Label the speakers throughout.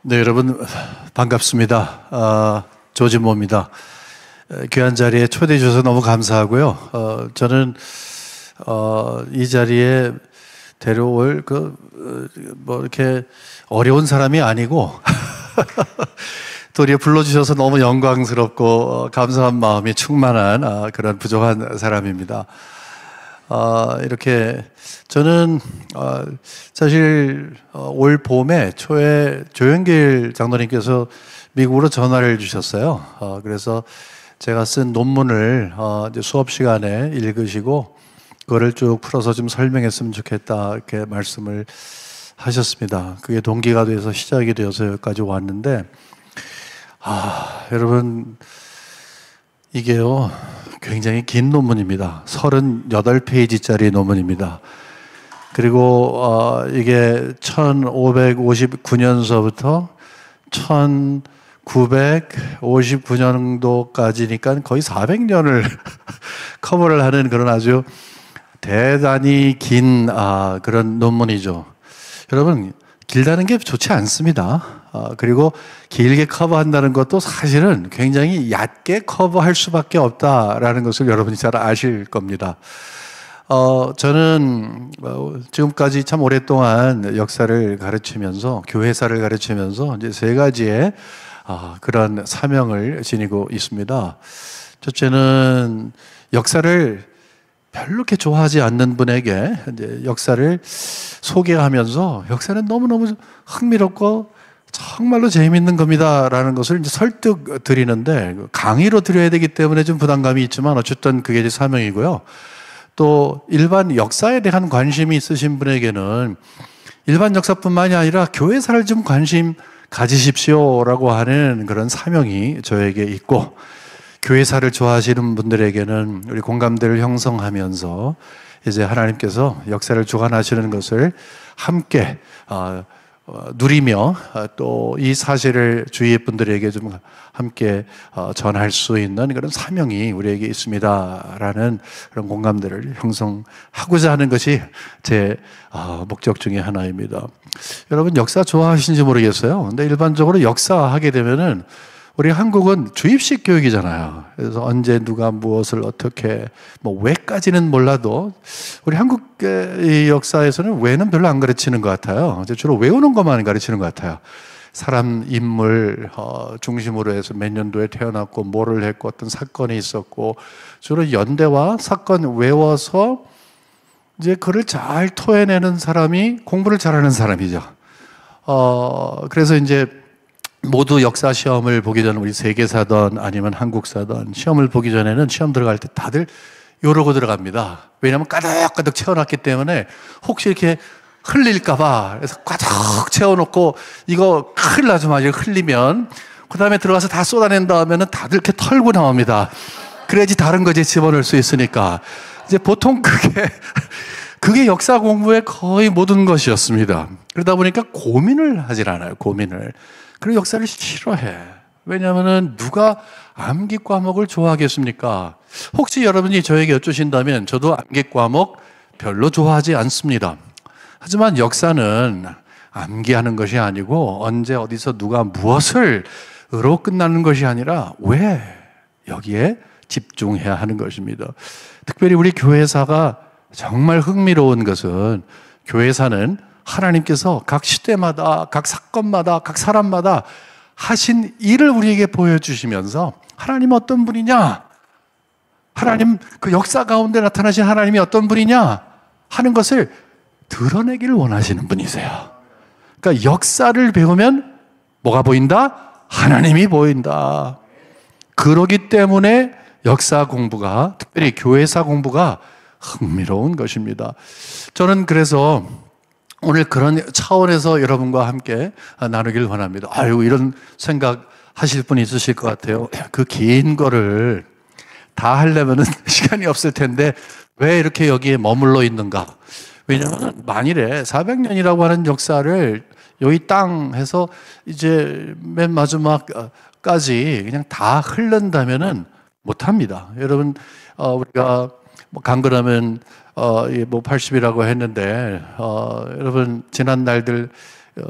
Speaker 1: 네, 여러분 반갑습니다. 조진모입니다. 귀한 자리에 초대해 주셔서 너무 감사하고요. 저는 이 자리에 데려올 뭐 이렇게 어려운 사람이 아니고 또 이렇게 불러주셔서 너무 영광스럽고 감사한 마음이 충만한 그런 부족한 사람입니다. 이렇게 저는 사실 올 봄에 초에 조영길 장로님께서 미국으로 전화를 주셨어요. 그래서 제가 쓴 논문을 이제 수업 시간에 읽으시고 그거를 쭉 풀어서 좀 설명했으면 좋겠다 이렇게 말씀을 하셨습니다. 그게 동기가 돼서 시작이 되어서 여기까지 왔는데 여러분 이게요 굉장히 긴 논문입니다. 38페이지짜리 논문입니다. 그리고 이게 1559년서부터 1959년도까지니까 거의 400년을 커버를 하는 그런 아주 대단히 긴 그런 논문이죠. 여러분 길다는 게 좋지 않습니다. 그리고 길게 커버한다는 것도 사실은 굉장히 얕게 커버할 수밖에 없다라는 것을 여러분이 잘 아실 겁니다. 저는 지금까지 참 오랫동안 역사를 가르치면서 교회사를 가르치면서 이제 세 가지의 그런 사명을 지니고 있습니다. 첫째는 역사를 별로 이렇게 좋아하지 않는 분에게 이제 역사를 소개하면서 역사는 너무너무 흥미롭고 정말로 재미있는 겁니다라는 것을 이제 설득 드리는데 강의로 드려야 되기 때문에 좀 부담감이 있지만 어쨌든 그게 제 사명이고요. 또 일반 역사에 대한 관심이 있으신 분에게는 일반 역사뿐만이 아니라 교회사를 좀 관심 가지십시오라고 하는 그런 사명이 저에게 있고 교회사를 좋아하시는 분들에게는 우리 공감대를 형성하면서 이제 하나님께서 역사를 주관하시는 것을 함께 누리며 또 이 사실을 주위의 분들에게 좀 함께 전할 수 있는 그런 사명이 우리에게 있습니다라는 그런 공감대를 형성하고자 하는 것이 제 목적 중에 하나입니다. 여러분 역사 좋아하시는지 모르겠어요. 근데 일반적으로 역사하게 되면은 우리 한국은 주입식 교육이잖아요. 그래서 언제 누가 무엇을 어떻게 뭐 왜까지는 몰라도 우리 한국의 역사에서는 왜는 별로 안 가르치는 것 같아요. 주로 외우는 것만 가르치는 것 같아요. 사람 인물 중심으로 해서 몇 년도에 태어났고 뭐를 했고 어떤 사건이 있었고 주로 연대와 사건 외워서 이제 그를 잘 토해내는 사람이 공부를 잘하는 사람이죠. 그래서 이제 모두 역사 시험을 보기 전에 우리 세계사든 아니면 한국사든 시험을 보기 전에는 시험 들어갈 때 다들 이러고 들어갑니다. 왜냐하면 가득가득 채워놨기 때문에 혹시 이렇게 흘릴까봐 그래서 가득 채워놓고 이거 큰일 나죠. 만약에 흘리면 그 다음에 들어가서 다 쏟아낸 다음에는 다들 이렇게 털고 나옵니다. 그래야지 다른 거에 집어넣을 수 있으니까 이제 보통 그게 역사 공부의 거의 모든 것이었습니다. 그러다 보니까 고민을 하질 않아요. 고민을. 그리고 역사를 싫어해. 왜냐하면 누가 암기 과목을 좋아하겠습니까? 혹시 여러분이 저에게 여쭈신다면 저도 암기 과목 별로 좋아하지 않습니다. 하지만 역사는 암기하는 것이 아니고 언제 어디서 누가 무엇을 으로 끝나는 것이 아니라 왜 여기에 집중해야 하는 것입니다. 특별히 우리 교회사가 정말 흥미로운 것은 교회사는 하나님께서 각 시대마다, 각 사건마다, 각 사람마다 하신 일을 우리에게 보여주시면서 하나님은 어떤 분이냐? 하나님, 그 역사 가운데 나타나신 하나님이 어떤 분이냐? 하는 것을 드러내기를 원하시는 분이세요. 그러니까 역사를 배우면 뭐가 보인다? 하나님이 보인다. 그러기 때문에 역사 공부가, 특별히 교회사 공부가 흥미로운 것입니다. 저는 그래서 오늘 그런 차원에서 여러분과 함께 나누길 원합니다. 아유, 이런 생각 하실 분이 있으실 것 같아요. 그 긴 거를 다 하려면은 시간이 없을 텐데 왜 이렇게 여기에 머물러 있는가? 왜냐하면 만일에 400년이라고 하는 역사를 여기 땅에서 이제 맨 마지막까지 그냥 다 흐른다면은 못합니다. 여러분, 우리가 뭐 강건하면 뭐 80이라고 했는데 여러분 지난 날들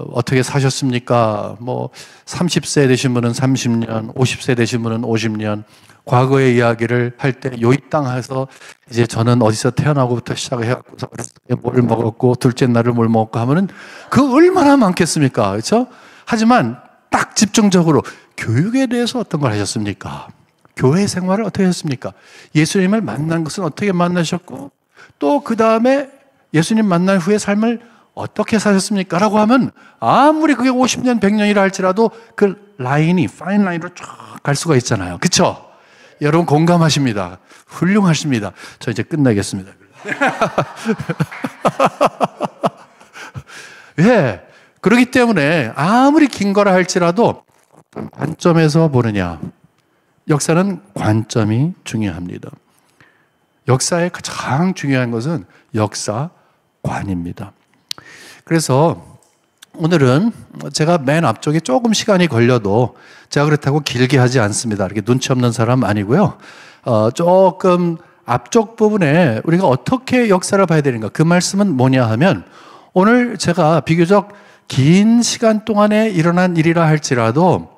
Speaker 1: 어떻게 사셨습니까? 뭐 30세 되신 분은 30년, 50세 되신 분은 50년. 과거의 이야기를 할 때 요이 땅에서 이제 저는 어디서 태어나고부터 시작해갖고 뭘 먹었고 둘째 날을 뭘 먹었고 하면은 그 얼마나 많겠습니까? 그렇죠? 하지만 딱 집중적으로 교육에 대해서 어떤 걸 하셨습니까? 교회 생활을 어떻게 하셨습니까? 예수님을 만난 것은 어떻게 만나셨고 또 그 다음에 예수님 만난 후의 삶을 어떻게 사셨습니까? 라고 하면 아무리 그게 50년, 100년이라 할지라도 그 라인이 파인 라인으로 쫙 갈 수가 있잖아요. 그렇죠? 여러분 공감하십니다. 훌륭하십니다. 저 이제 끝나겠습니다. 예. 그렇기 때문에 아무리 긴 거라 할지라도 관점에서 보느냐. 역사는 관점이 중요합니다. 역사의 가장 중요한 것은 역사관입니다. 그래서 오늘은 제가 맨 앞쪽에 조금 시간이 걸려도 제가 그렇다고 길게 하지 않습니다. 이렇게 눈치 없는 사람 아니고요. 조금 앞쪽 부분에 우리가 어떻게 역사를 봐야 되는가. 그 말씀은 뭐냐 하면 오늘 제가 비교적 긴 시간 동안에 일어난 일이라 할지라도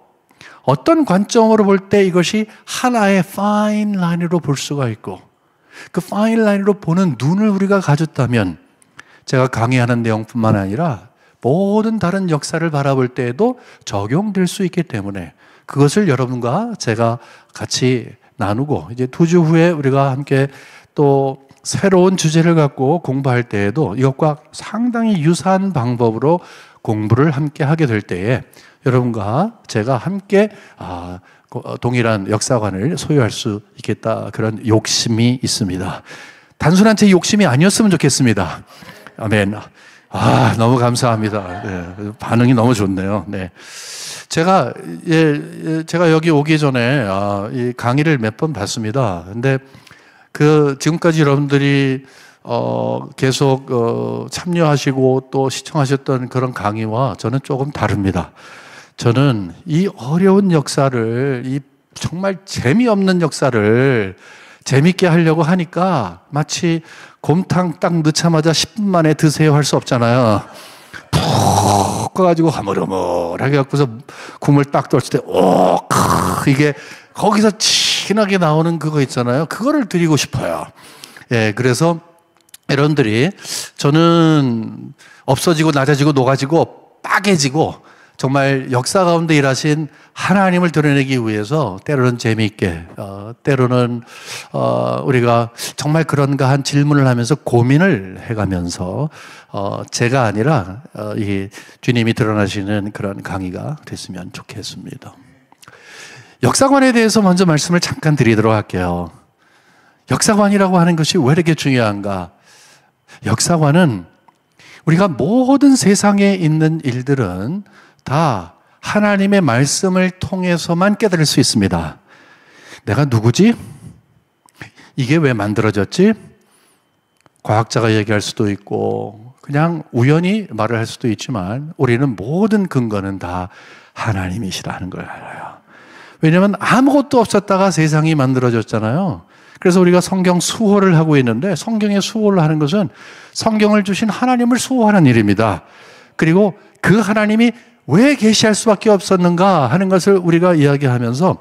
Speaker 1: 어떤 관점으로 볼 때 이것이 하나의 파인 라인으로 볼 수가 있고 그 파인 라인으로 보는 눈을 우리가 가졌다면 제가 강의하는 내용뿐만 아니라 모든 다른 역사를 바라볼 때에도 적용될 수 있기 때문에 그것을 여러분과 제가 같이 나누고 이제 2주 후에 우리가 함께 또 새로운 주제를 갖고 공부할 때에도 이것과 상당히 유사한 방법으로 공부를 함께 하게 될 때에 여러분과 제가 함께 동일한 역사관을 소유할 수 있겠다 그런 욕심이 있습니다. 단순한 제 욕심이 아니었으면 좋겠습니다. 아멘. 너무 감사합니다. 네, 반응이 너무 좋네요. 네. 제가 여기 오기 전에 이 강의를 몇 번 봤습니다. 근데 지금까지 여러분들이 계속 참여하시고 또 시청하셨던 그런 강의와 저는 조금 다릅니다. 저는 이 어려운 역사를, 이 정말 재미없는 역사를 재밌게 하려고 하니까 마치 곰탕 딱 넣자마자 10분 만에 드세요 할 수 없잖아요. 푹 꺼가지고 허물허물하게 갖고서 국물 딱 떨칠 때 이게 거기서 진하게 나오는 그거 있잖아요. 그거를 드리고 싶어요. 예, 그래서 여러분들이 저는 없어지고 낮아지고 녹아지고 빠개지고 정말 역사 가운데 일하신 하나님을 드러내기 위해서 때로는 재미있게 때로는 우리가 정말 그런가 한 질문을 하면서 고민을 해가면서 제가 아니라 이 주님이 드러나시는 그런 강의가 됐으면 좋겠습니다. 역사관에 대해서 먼저 말씀을 잠깐 드리도록 할게요. 역사관이라고 하는 것이 왜 이렇게 중요한가? 역사관은 우리가 모든 세상에 있는 일들은 다 하나님의 말씀을 통해서만 깨달을 수 있습니다. 내가 누구지? 이게 왜 만들어졌지? 과학자가 얘기할 수도 있고 그냥 우연히 말을 할 수도 있지만 우리는 모든 근거는 다 하나님이시라는 걸 알아요. 왜냐하면 아무것도 없었다가 세상이 만들어졌잖아요. 그래서 우리가 성경 수호를 하고 있는데 성경의 수호를 하는 것은 성경을 주신 하나님을 수호하는 일입니다. 그리고 그 하나님이 왜 계시할 수밖에 없었는가 하는 것을 우리가 이야기하면서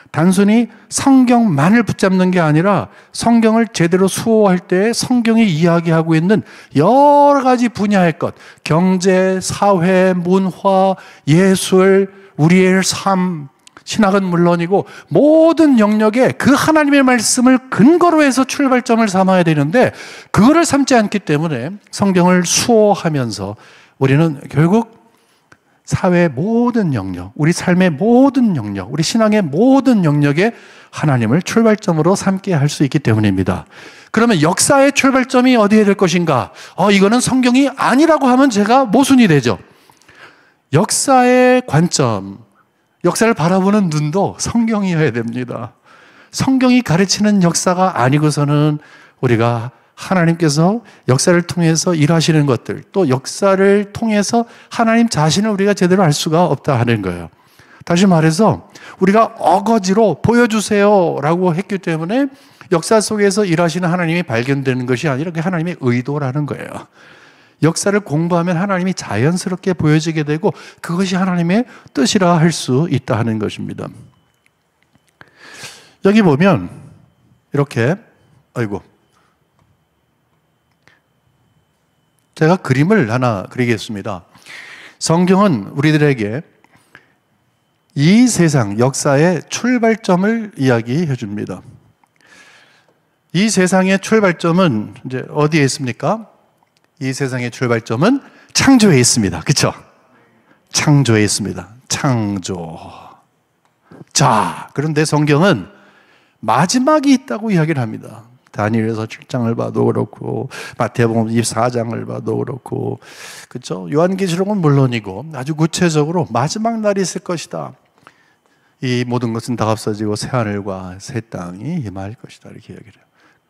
Speaker 1: 단순히 성경만을 붙잡는 게 아니라 성경을 제대로 수호할 때 성경이 이야기하고 있는 여러 가지 분야의 것, 경제, 사회, 문화, 예술, 우리의 삶, 신학은 물론이고 모든 영역에 그 하나님의 말씀을 근거로 해서 출발점을 삼아야 되는데 그거를 삼지 않기 때문에 성경을 수호하면서 우리는 결국 사회의 모든 영역, 우리 삶의 모든 영역, 우리 신앙의 모든 영역에 하나님을 출발점으로 삼게 할 수 있기 때문입니다. 그러면 역사의 출발점이 어디에 될 것인가? 이거는 성경이 아니라고 하면 제가 모순이 되죠. 역사의 관점, 역사를 바라보는 눈도 성경이어야 됩니다. 성경이 가르치는 역사가 아니고서는 우리가 하나님께서 역사를 통해서 일하시는 것들, 또 역사를 통해서 하나님 자신을 우리가 제대로 알 수가 없다 하는 거예요. 다시 말해서 우리가 어거지로 보여주세요 라고 했기 때문에 역사 속에서 일하시는 하나님이 발견되는 것이 아니라 그게 하나님의 의도라는 거예요. 역사를 공부하면 하나님이 자연스럽게 보여지게 되고 그것이 하나님의 뜻이라 할 수 있다 하는 것입니다. 여기 보면 이렇게 제가 그림을 하나 그리겠습니다. 성경은 우리들에게 이 세상 역사의 출발점을 이야기해 줍니다. 이 세상의 출발점은 이제 어디에 있습니까? 이 세상의 출발점은 창조에 있습니다. 그렇죠? 창조에 있습니다. 창조. 자, 그런데 성경은 마지막이 있다고 이야기를 합니다. 다니엘서 7장을 봐도 그렇고 마태복음 24장을 봐도 그렇고 그렇죠? 요한계시록은 물론이고 아주 구체적으로 마지막 날이 있을 것이다. 이 모든 것은 다 없어지고 새 하늘과 새 땅이 임할 것이다. 이렇게 이야기를 해요.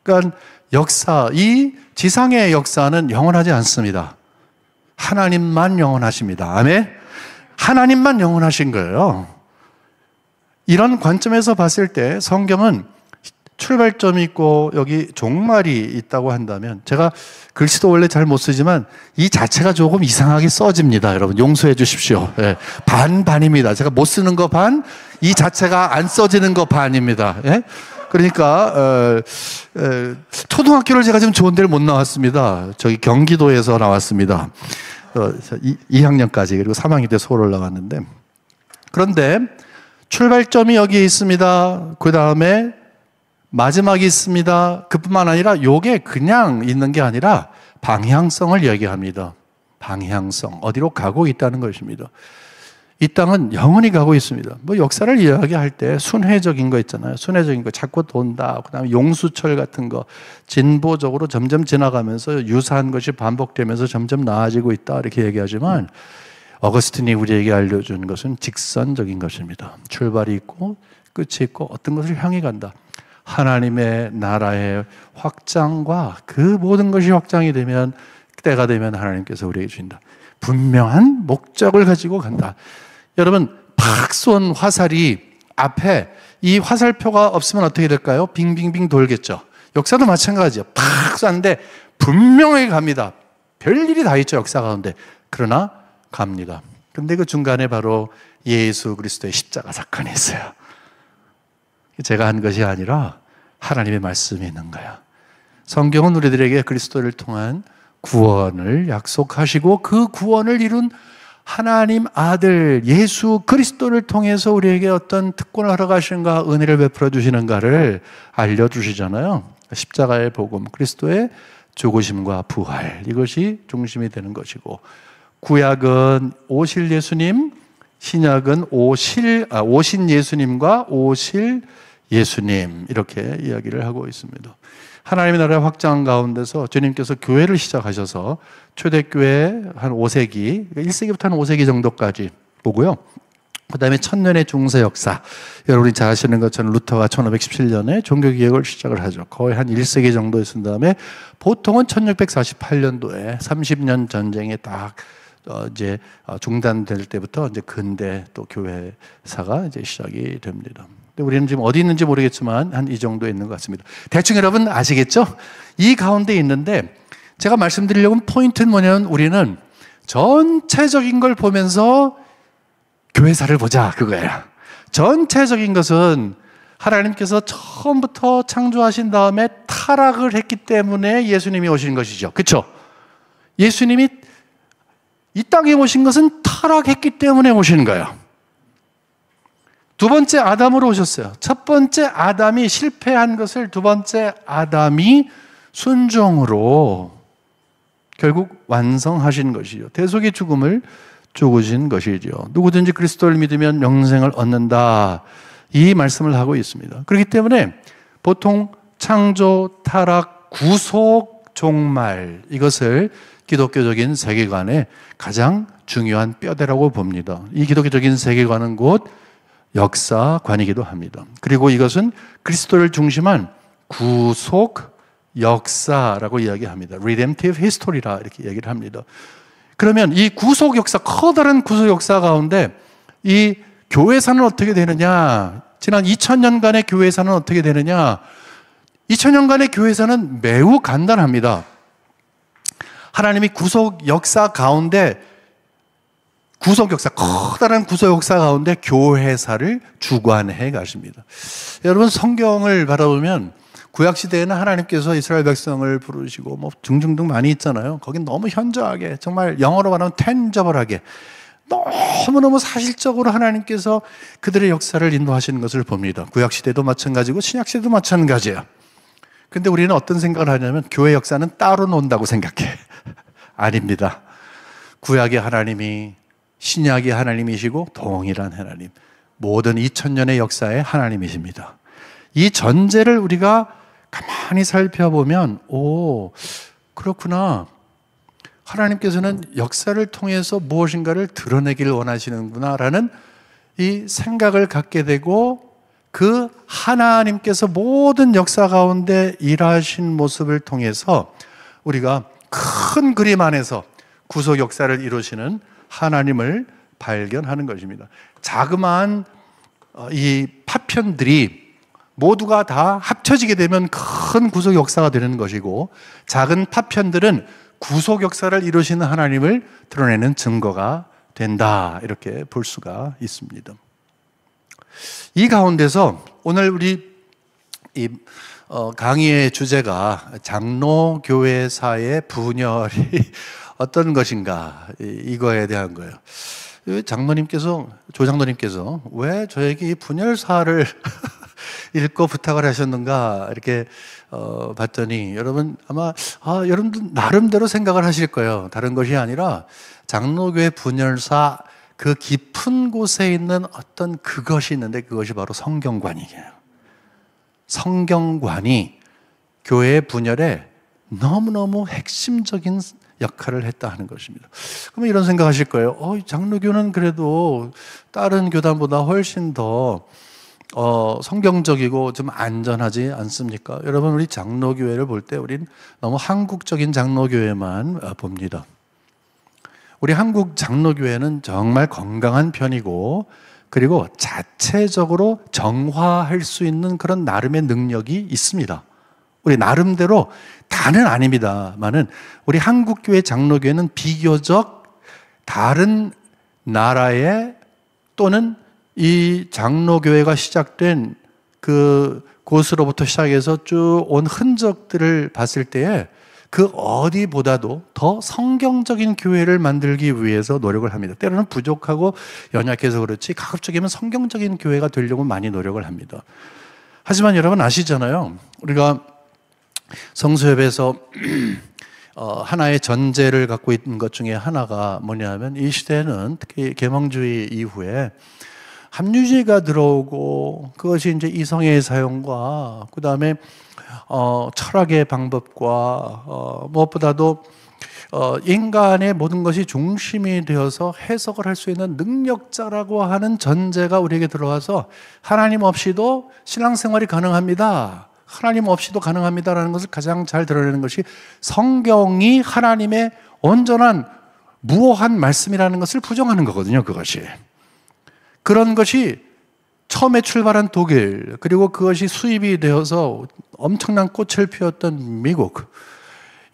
Speaker 1: 그러니까 역사, 이 지상의 역사는 영원하지 않습니다. 하나님만 영원하십니다. 아멘? 하나님만 영원하신 거예요. 이런 관점에서 봤을 때 성경은 출발점이 있고 여기 종말이 있다고 한다면, 제가 글씨도 원래 잘 못 쓰지만 이 자체가 조금 이상하게 써집니다. 여러분 용서해 주십시오. 예, 반입니다. 제가 못 쓰는 거 반, 이 자체가 안 써지는 거 반입니다. 예? 그러니까 초등학교를 제가 지금 좋은 데를 못 나왔습니다. 저기 경기도에서 나왔습니다. 2학년까지, 그리고 3학년 때 서울 올라왔는데, 그런데 출발점이 여기에 있습니다. 그 다음에 마지막이 있습니다. 그뿐만 아니라 요게 그냥 있는 게 아니라 방향성을 이야기합니다. 방향성, 어디로 가고 있다는 것입니다. 이 땅은 영원히 가고 있습니다. 뭐 역사를 이야기할 때 순회적인 거 있잖아요. 순회적인 거 자꾸 돈다. 그다음에 용수철 같은 거 진보적으로 점점 지나가면서 유사한 것이 반복되면서 점점 나아지고 있다 이렇게 얘기하지만, 어거스틴이 우리에게 알려준 것은 직선적인 것입니다. 출발이 있고 끝이 있고 어떤 것을 향해 간다. 하나님의 나라의 확장과 그 모든 것이 확장이 되면, 때가 되면 하나님께서 우리에게 주신다. 분명한 목적을 가지고 간다. 여러분, 팍 쏜 화살이 앞에 이 화살표가 없으면 어떻게 될까요? 빙빙빙 돌겠죠. 역사도 마찬가지죠. 팍 쐈는데 분명하게 갑니다. 별일이 다 있죠, 역사 가운데. 그러나 갑니다. 그런데 그 중간에 바로 예수 그리스도의 십자가 사건이 있어요. 제가 한 것이 아니라 하나님의 말씀이 있는 거야. 성경은 우리들에게 그리스도를 통한 구원을 약속하시고 그 구원을 이룬 하나님 아들 예수 그리스도를 통해서 우리에게 어떤 특권을 허락하시는가, 은혜를 베풀어 주시는가를 알려주시잖아요. 십자가의 복음, 그리스도의 죽으심과 부활, 이것이 중심이 되는 것이고, 구약은 오실 예수님, 신약은 오신 예수님과 오실 예수님, 이렇게 이야기를 하고 있습니다. 하나님의 나라의 확장 가운데서 주님께서 교회를 시작하셔서 초대교회 한 5세기, 1세기부터 한 5세기 정도까지 보고요. 그 다음에 천년의 중세 역사, 여러분이 잘 아시는 것처럼 루터가 1517년에 종교개혁을 시작을 하죠. 거의 한 1세기 정도 있은 다음에 보통은 1648년도에 30년 전쟁에 딱 이제 중단될 때부터 이제 근대 또 교회사가 이제 시작이 됩니다. 우리는 지금 어디 있는지 모르겠지만 한 이 정도에 있는 것 같습니다. 대충 여러분 아시겠죠? 이 가운데 있는데 제가 말씀드리려고 하는 포인트는 뭐냐면, 우리는 전체적인 걸 보면서 교회사를 보자, 그거예요. 전체적인 것은 하나님께서 처음부터 창조하신 다음에 타락을 했기 때문에 예수님이 오신 것이죠. 그렇죠? 예수님이 이 땅에 오신 것은 타락했기 때문에 오신 거예요. 두 번째 아담으로 오셨어요. 첫 번째 아담이 실패한 것을 두 번째 아담이 순종으로 결국 완성하신 것이죠. 대속의 죽음을 죽으신 것이죠. 누구든지 그리스도를 믿으면 영생을 얻는다, 이 말씀을 하고 있습니다. 그렇기 때문에 보통 창조, 타락, 구속, 종말, 이것을 기독교적인 세계관의 가장 중요한 뼈대라고 봅니다. 이 기독교적인 세계관은 곧 역사관이기도 합니다. 그리고 이것은 그리스도를 중심한 구속 역사라고 이야기합니다. Redemptive History라 이렇게 얘기를 합니다. 그러면 이 구속 역사, 커다란 구속 역사 가운데 이 교회사는 어떻게 되느냐? 지난 2000년간의 교회사는 어떻게 되느냐? 2000년간의 교회사는 매우 간단합니다. 하나님이 구속 역사 가운데 커다란 구속 역사 가운데 교회사를 주관해 가십니다. 여러분 성경을 바라보면 구약시대에는 하나님께서 이스라엘 백성을 부르시고 뭐 등등등 많이 있잖아요. 거긴 너무 현저하게, 정말 영어로 말하면 텐저블하게, 너무너무 사실적으로 하나님께서 그들의 역사를 인도하시는 것을 봅니다. 구약시대도 마찬가지고 신약시대도 마찬가지예요. 근데 우리는 어떤 생각을 하냐면 교회 역사는 따로 논다고 생각해. 아닙니다. 구약의 하나님이 신약의 하나님이시고 동일한 하나님, 모든 2000년의 역사의 하나님이십니다. 이 전제를 우리가 가만히 살펴보면 그렇구나, 하나님께서는 역사를 통해서 무엇인가를 드러내기를 원하시는구나 라는 이 생각을 갖게 되고, 그 하나님께서 모든 역사 가운데 일하신 모습을 통해서 우리가 큰 그림 안에서 구속 역사를 이루시는 하나님을 발견하는 것입니다. 자그마한 이 파편들이 모두가 다 합쳐지게 되면 큰 구속 역사가 되는 것이고, 작은 파편들은 구속 역사를 이루시는 하나님을 드러내는 증거가 된다, 이렇게 볼 수가 있습니다. 이 가운데서 오늘 우리 이 강의의 주제가 장로교회사의 분열이 어떤 것인가, 이거에 대한 거예요. 조장로님께서 왜 저에게 이 분열사를 읽고 부탁을 하셨는가, 이렇게 봤더니 여러분 아마 여러분들 나름대로 생각을 하실 거예요. 다른 것이 아니라 장로교회 분열사 그 깊은 곳에 있는 어떤 그것이 있는데, 그것이 바로 성경관이에요. 성경관이 교회의 분열에 너무너무 핵심적인 역할을 했다 하는 것입니다. 그러면 이런 생각하실 거예요. 장로교는 그래도 다른 교단보다 훨씬 더 성경적이고 좀 안전하지 않습니까? 여러분, 우리 장로교회를 볼 때 우린 너무 한국적인 장로교회만 봅니다. 우리 한국 장로교회는 정말 건강한 편이고, 그리고 자체적으로 정화할 수 있는 그런 나름의 능력이 있습니다. 우리 나름대로 다는 아닙니다만은 우리 한국교회 장로교회는 비교적 다른 나라의 또는 이 장로교회가 시작된 그 곳으로부터 시작해서 쭉 온 흔적들을 봤을 때에 그 어디보다도 더 성경적인 교회를 만들기 위해서 노력을 합니다. 때로는 부족하고 연약해서 그렇지 가급적이면 성경적인 교회가 되려고 많이 노력을 합니다. 하지만 여러분 아시잖아요. 우리가 성수협에서 하나의 전제를 갖고 있는 것 중에 하나가 뭐냐면, 이 시대는 특히 계몽주의 이후에 합리주의가 들어오고, 그것이 이제 이성의 사용과 그 다음에 철학의 방법과 무엇보다도 인간의 모든 것이 중심이 되어서 해석을 할 수 있는 능력자라고 하는 전제가 우리에게 들어와서 하나님 없이도 신앙생활이 가능합니다, 하나님 없이도 가능합니다라는 것을 가장 잘 드러내는 것이 성경이 하나님의 온전한 무오한 말씀이라는 것을 부정하는 거거든요. 그것이, 그런 것이 처음에 출발한 독일, 그리고 그것이 수입이 되어서 엄청난 꽃을 피웠던 미국,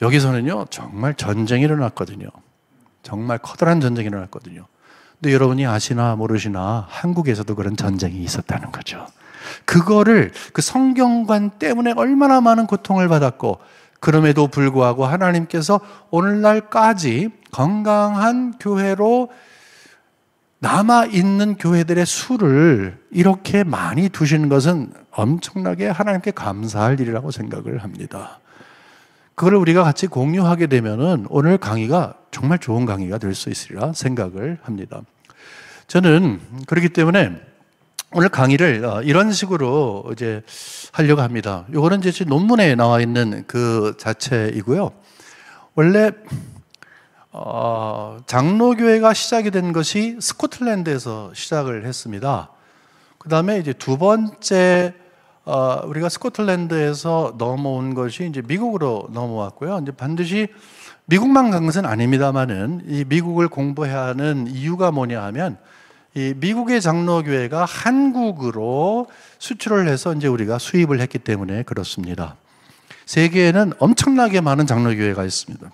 Speaker 1: 여기서는요 정말 전쟁이 일어났거든요. 정말 커다란 전쟁이 일어났거든요. 근데 여러분이 아시나 모르시나 한국에서도 그런 전쟁이 있었다는 거죠. 그거를, 그 성경관 때문에 얼마나 많은 고통을 받았고, 그럼에도 불구하고 하나님께서 오늘날까지 건강한 교회로 남아있는 교회들의 수를 이렇게 많이 두시는 것은 엄청나게 하나님께 감사할 일이라고 생각을 합니다. 그걸 우리가 같이 공유하게 되면은 오늘 강의가 정말 좋은 강의가 될 수 있으리라 생각을 합니다. 저는 그렇기 때문에 오늘 강의를 이런 식으로 이제 하려고 합니다. 이거는 이제 논문에 나와 있는 그 자체이고요. 원래 장로교회가 시작이 된 것이 스코틀랜드에서 시작을 했습니다. 그 다음에 이제 두 번째 우리가 스코틀랜드에서 넘어온 것이 이제 미국으로 넘어왔고요. 이제 반드시 미국만 간 것은 아닙니다만은 이 미국을 공부해야 하는 이유가 뭐냐 하면, 이 미국의 장로교회가 한국으로 수출을 해서 이제 우리가 수입을 했기 때문에 그렇습니다. 세계에는 엄청나게 많은 장로교회가 있습니다.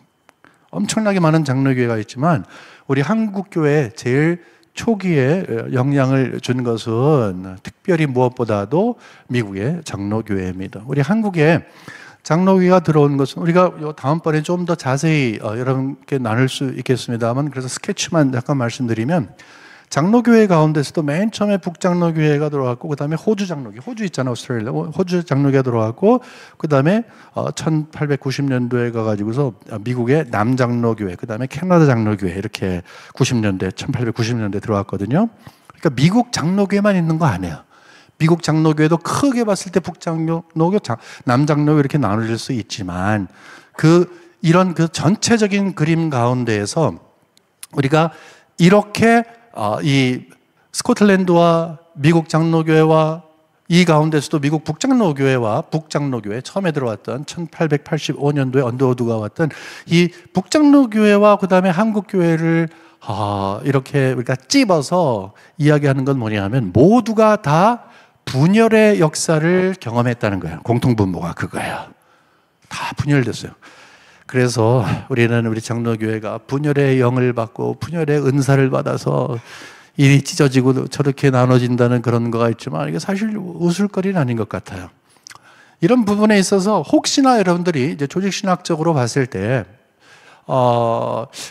Speaker 1: 엄청나게 많은 장로교회가 있지만 우리 한국교회 제일 초기에 영향을 준 것은 특별히 무엇보다도 미국의 장로교회입니다. 우리 한국에 장로교회가 들어온 것은 우리가 다음번에 좀 더 자세히 여러분께 나눌 수 있겠습니다만, 그래서 스케치만 잠깐 말씀드리면, 장로교회 가운데서도 맨 처음에 북장로교회가 들어왔고, 그 다음에 호주 장로교회, 호주 있잖아요, 오스트레일리아. 호주 장로교회가 들어왔고, 그 다음에 1890년도에 가가지고서 미국의 남장로교회, 그 다음에 캐나다 장로교회, 이렇게 1890년대 들어왔거든요. 그러니까 미국 장로교회만 있는 거 아니에요. 미국 장로교회도 크게 봤을 때 북장로교, 남장로교 이렇게 나눠질 수 있지만, 이런 전체적인 그림 가운데에서 우리가 이렇게 이 스코틀랜드와 미국 장로교회와 이 가운데서도 미국 북장로교회와 북장로교회, 처음에 들어왔던 1885년도에 언더우드가 왔던 이 북장로교회와 그 다음에 한국교회를 이렇게 우리가 찝어서 이야기하는 건 뭐냐 하면, 모두가 다 분열의 역사를 경험했다는 거예요. 공통분모가 그거예요. 다 분열됐어요. 그래서 우리는 우리 장로교회가 분열의 영을 받고 분열의 은사를 받아서 일이 찢어지고 저렇게 나눠진다는 그런 거가 있지만, 이게 사실 웃을거리는 아닌 것 같아요. 이런 부분에 있어서 혹시나 여러분들이 이제 조직신학적으로 봤을 때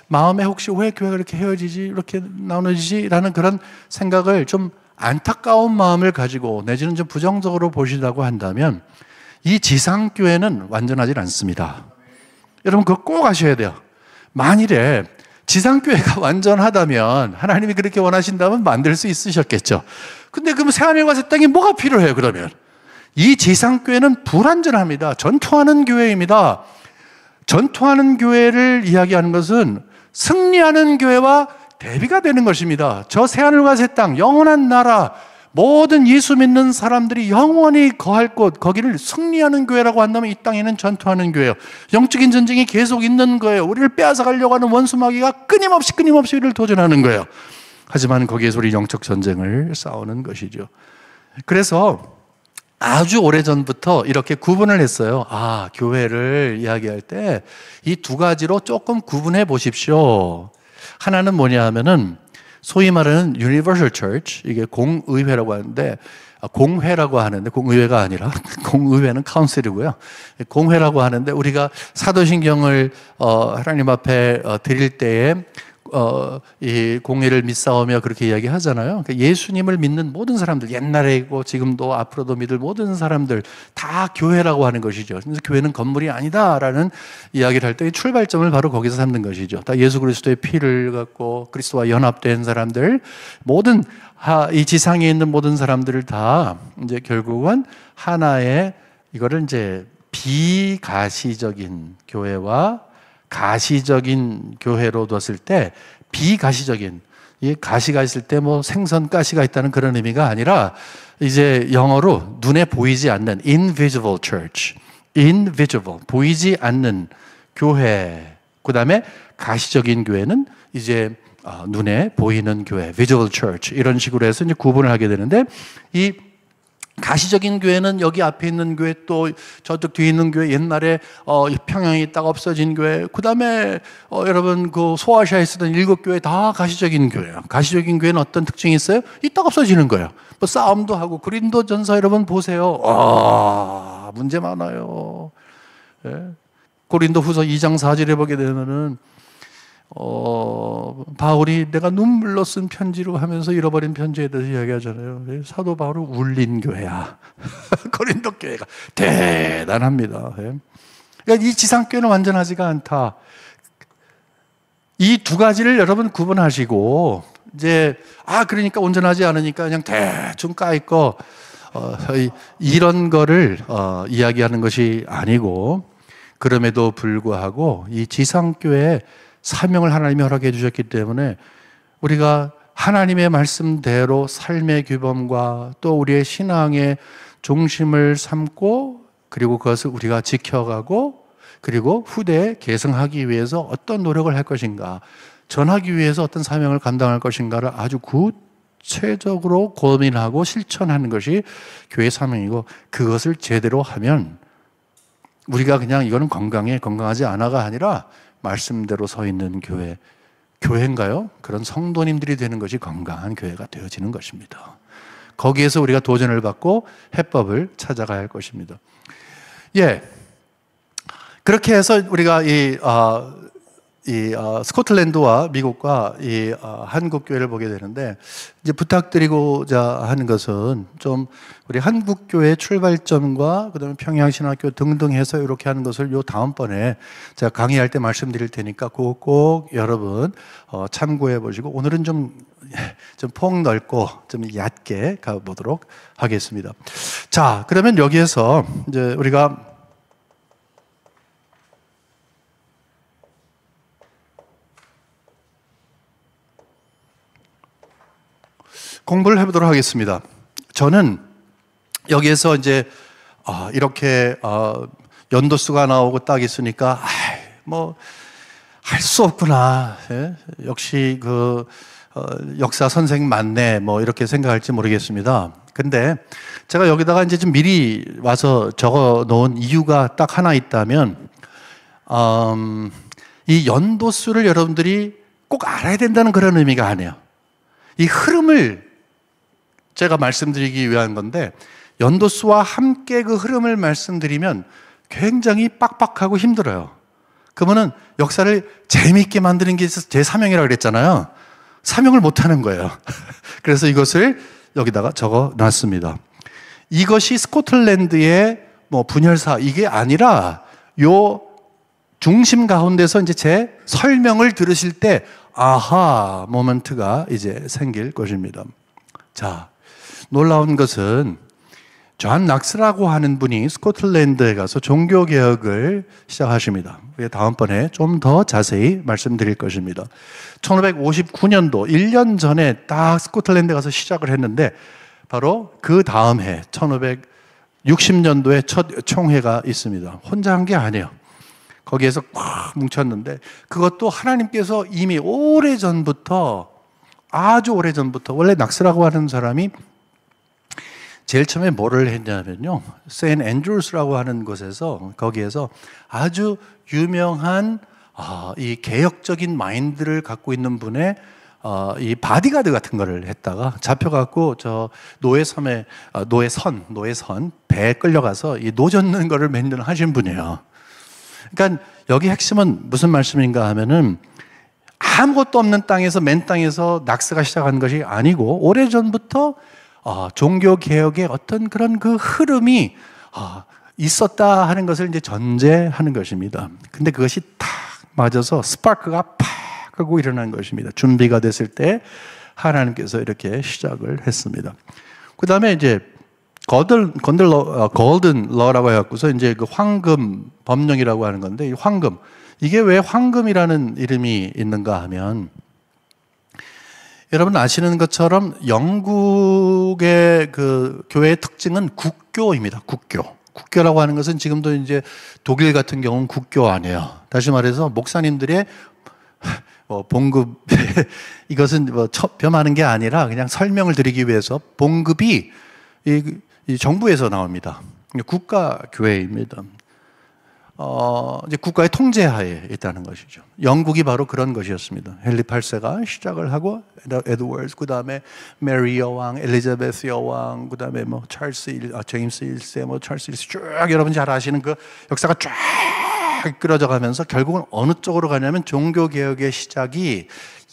Speaker 1: 마음에 혹시 왜 교회가 이렇게 헤어지지, 이렇게 나눠지지라는 그런 생각을, 좀 안타까운 마음을 가지고 내지는 좀 부정적으로 보시다고 한다면, 이 지상교회는 완전하지 않습니다. 여러분 그거 꼭 아셔야 돼요. 만일에 지상교회가 완전하다면, 하나님이 그렇게 원하신다면 만들 수 있으셨겠죠. 근데 그럼 새하늘과 새 땅이 뭐가 필요해요? 그러면 이 지상교회는 불완전합니다. 전투하는 교회입니다. 전투하는 교회를 이야기하는 것은 승리하는 교회와 대비가 되는 것입니다. 저 새하늘과 새 땅, 영원한 나라, 모든 예수 믿는 사람들이 영원히 거할 곳, 거기를 승리하는 교회라고 한다면 이 땅에는 전투하는 교회예요. 영적인 전쟁이 계속 있는 거예요. 우리를 빼앗아가려고 하는 원수마귀가 끊임없이 우리를 도전하는 거예요. 하지만 거기에서 우리 영적 전쟁을 싸우는 것이죠. 그래서 아주 오래전부터 이렇게 구분을 했어요. 교회를 이야기할 때 이 두 가지로 조금 구분해 보십시오. 하나는 뭐냐 하면은 소위 말하는 Universal Church, 이게 공의회라고 하는데, 공회라고 하는데, 공의회가 아니라 공의회는 카운슬이고요. 공회라고 하는데, 우리가 사도신경을 하나님 앞에 드릴 때에 이 공의를 믿사오며 그렇게 이야기하잖아요. 그러니까 예수님을 믿는 모든 사람들, 옛날에 있고 지금도 앞으로도 믿을 모든 사람들 다 교회라고 하는 것이죠. 그래서 교회는 건물이 아니다라는 이야기를 할 때 출발점을 바로 거기서 삼는 것이죠. 다 예수 그리스도의 피를 갖고 그리스도와 연합된 사람들, 모든 이 지상에 있는 모든 사람들을 다 이제 결국은 하나의, 이거를 이제 비가시적인 교회와 가시적인 교회로 뒀을 때, 비가시적인, 이 가시가 있을 때 뭐 생선 가시가 있다는 그런 의미가 아니라, 이제 영어로 눈에 보이지 않는 invisible church, invisible, 보이지 않는 교회. 그 다음에 가시적인 교회는 이제 눈에 보이는 교회, visible church, 이런 식으로 해서 이제 구분을 하게 되는데, 이 가시적인 교회는 여기 앞에 있는 교회, 또 저쪽 뒤에 있는 교회, 옛날에 평양에 있다가 없어진 교회, 그 다음에 여러분 그 소아시아에 있었던 7교회 다 가시적인 교회예요. 가시적인 교회는 어떤 특징이 있어요? 이따가 없어지는 거예요. 뭐 싸움도 하고, 고린도전서 여러분 보세요. 문제 많아요. 예. 고린도후서 2장 4절에 보게 되면은 바울이 내가 눈물로 쓴 편지로 하면서 잃어버린 편지에 대해서 이야기하잖아요. 사도 바울은 울린 교회야. 고린도 교회가 대단합니다. 그러니까 이 지상교회는 완전하지가 않다. 이 두 가지를 여러분 구분하시고, 이제 그러니까 온전하지 않으니까 그냥 대충 까있고 이런 거를 이야기하는 것이 아니고, 그럼에도 불구하고 이 지상교회 사명을 하나님이 허락해 주셨기 때문에 우리가 하나님의 말씀대로 삶의 규범과 또 우리의 신앙의 중심을 삼고, 그리고 그것을 우리가 지켜가고, 그리고 후대에 계승하기 위해서 어떤 노력을 할 것인가, 전하기 위해서 어떤 사명을 감당할 것인가를 아주 구체적으로 고민하고 실천하는 것이 교회 사명이고, 그것을 제대로 하면 우리가 그냥 이거는 건강하지 않아가 아니라 말씀대로 서 있는 교회, 교회인가요? 그런 성도님들이 되는 것이 건강한 교회가 되어지는 것입니다. 거기에서 우리가 도전을 받고 해법을 찾아가야 할 것입니다. 예, 그렇게 해서 우리가 스코틀랜드와 미국과 한국 교회를 보게 되는데, 이제 부탁드리고자 하는 것은 좀 우리 한국 교회 출발점과 그다음에 평양신학교 등등 해서 이렇게 하는 것을 요 다음번에 제가 강의할 때 말씀드릴 테니까 그거 꼭 여러분 참고해 보시고, 오늘은 좀 폭넓고 좀 얕게 가보도록 하겠습니다. 자, 그러면 여기에서 이제 우리가 공부를 해보도록 하겠습니다. 저는 여기에서 이제 이렇게 연도수가 나오고 딱 있으니까 뭐 할 수 없구나. 예? 역시 그 역사 선생 맞네. 뭐 이렇게 생각할지 모르겠습니다. 근데 제가 여기다가 이제 좀 미리 와서 적어 놓은 이유가 딱 하나 있다면, 이 연도수를 여러분들이 꼭 알아야 된다는 그런 의미가 아니에요. 이 흐름을 제가 말씀드리기 위한 건데, 연도수와 함께 그 흐름을 말씀드리면 굉장히 빡빡하고 힘들어요. 그러면은 역사를 재미있게 만드는 게 제 사명이라고 그랬잖아요. 사명을 못하는 거예요. 그래서 이것을 여기다가 적어 놨습니다. 이것이 스코틀랜드의 뭐 분열사, 이게 아니라 요 중심 가운데서 이제 제 설명을 들으실 때 아하 모멘트가 이제 생길 것입니다. 자, 놀라운 것은 존 낙스라고 하는 분이 스코틀랜드에 가서 종교개혁을 시작하십니다. 다음번에 좀 더 자세히 말씀드릴 것입니다. 1559년도 1년 전에 딱 스코틀랜드에 가서 시작을 했는데, 바로 그 다음 해 1560년도에 첫 총회가 있습니다. 혼자 한 게 아니에요. 거기에서 꽉 뭉쳤는데, 그것도 하나님께서 이미 오래전부터, 아주 오래전부터, 원래 낙스라고 하는 사람이 제일 처음에 뭐를 했냐면요, 세인트 앤드루스라고 하는 곳에서, 거기에서 아주 유명한 이 개혁적인 마인드를 갖고 있는 분의 이 바디가드 같은 거를 했다가 잡혀갖고 저 노예섬에 노예선 배에 끌려가서 이 노 젓는 거를 몇 년 하신 분이에요. 그러니까 여기 핵심은 무슨 말씀인가 하면은, 아무것도 없는 땅에서, 맨 땅에서 낙스가 시작한 것이 아니고, 오래전부터 종교개혁의 어떤 그런 그 흐름이 있었다 하는 것을 이제 전제하는 것입니다. 근데 그것이 탁 맞아서 스파크가 팍 하고 일어난 것입니다. 준비가 됐을 때 하나님께서 이렇게 시작을 했습니다. 그 다음에 이제 골든 러라고 해갖고서 이제 그 황금 법령이라고 하는 건데, 이 황금, 이게 왜 황금이라는 이름이 있는가 하면, 여러분 아시는 것처럼 영국의 그 교회의 특징은 국교입니다. 국교라고 하는 것은 지금도 이제 독일 같은 경우는 국교 아니에요. 다시 말해서 목사님들의 봉급, 이것은 뭐 첩렴하는 게 아니라 그냥 설명을 드리기 위해서, 봉급이 이 정부에서 나옵니다. 국가교회입니다. 이제 국가의 통제하에 있다는 것이죠. 영국이 바로 그런 것이었습니다. 헨리 8세가 시작을 하고, 에드워드, 그 다음에 메리 여왕, 엘리자베스 여왕, 그 다음에 뭐 제임스 1세, 뭐 찰스 1세, 쭉 여러분 잘 아시는 그 역사가 쫙 끌어져 가면서 결국은 어느 쪽으로 가냐면 종교개혁의 시작이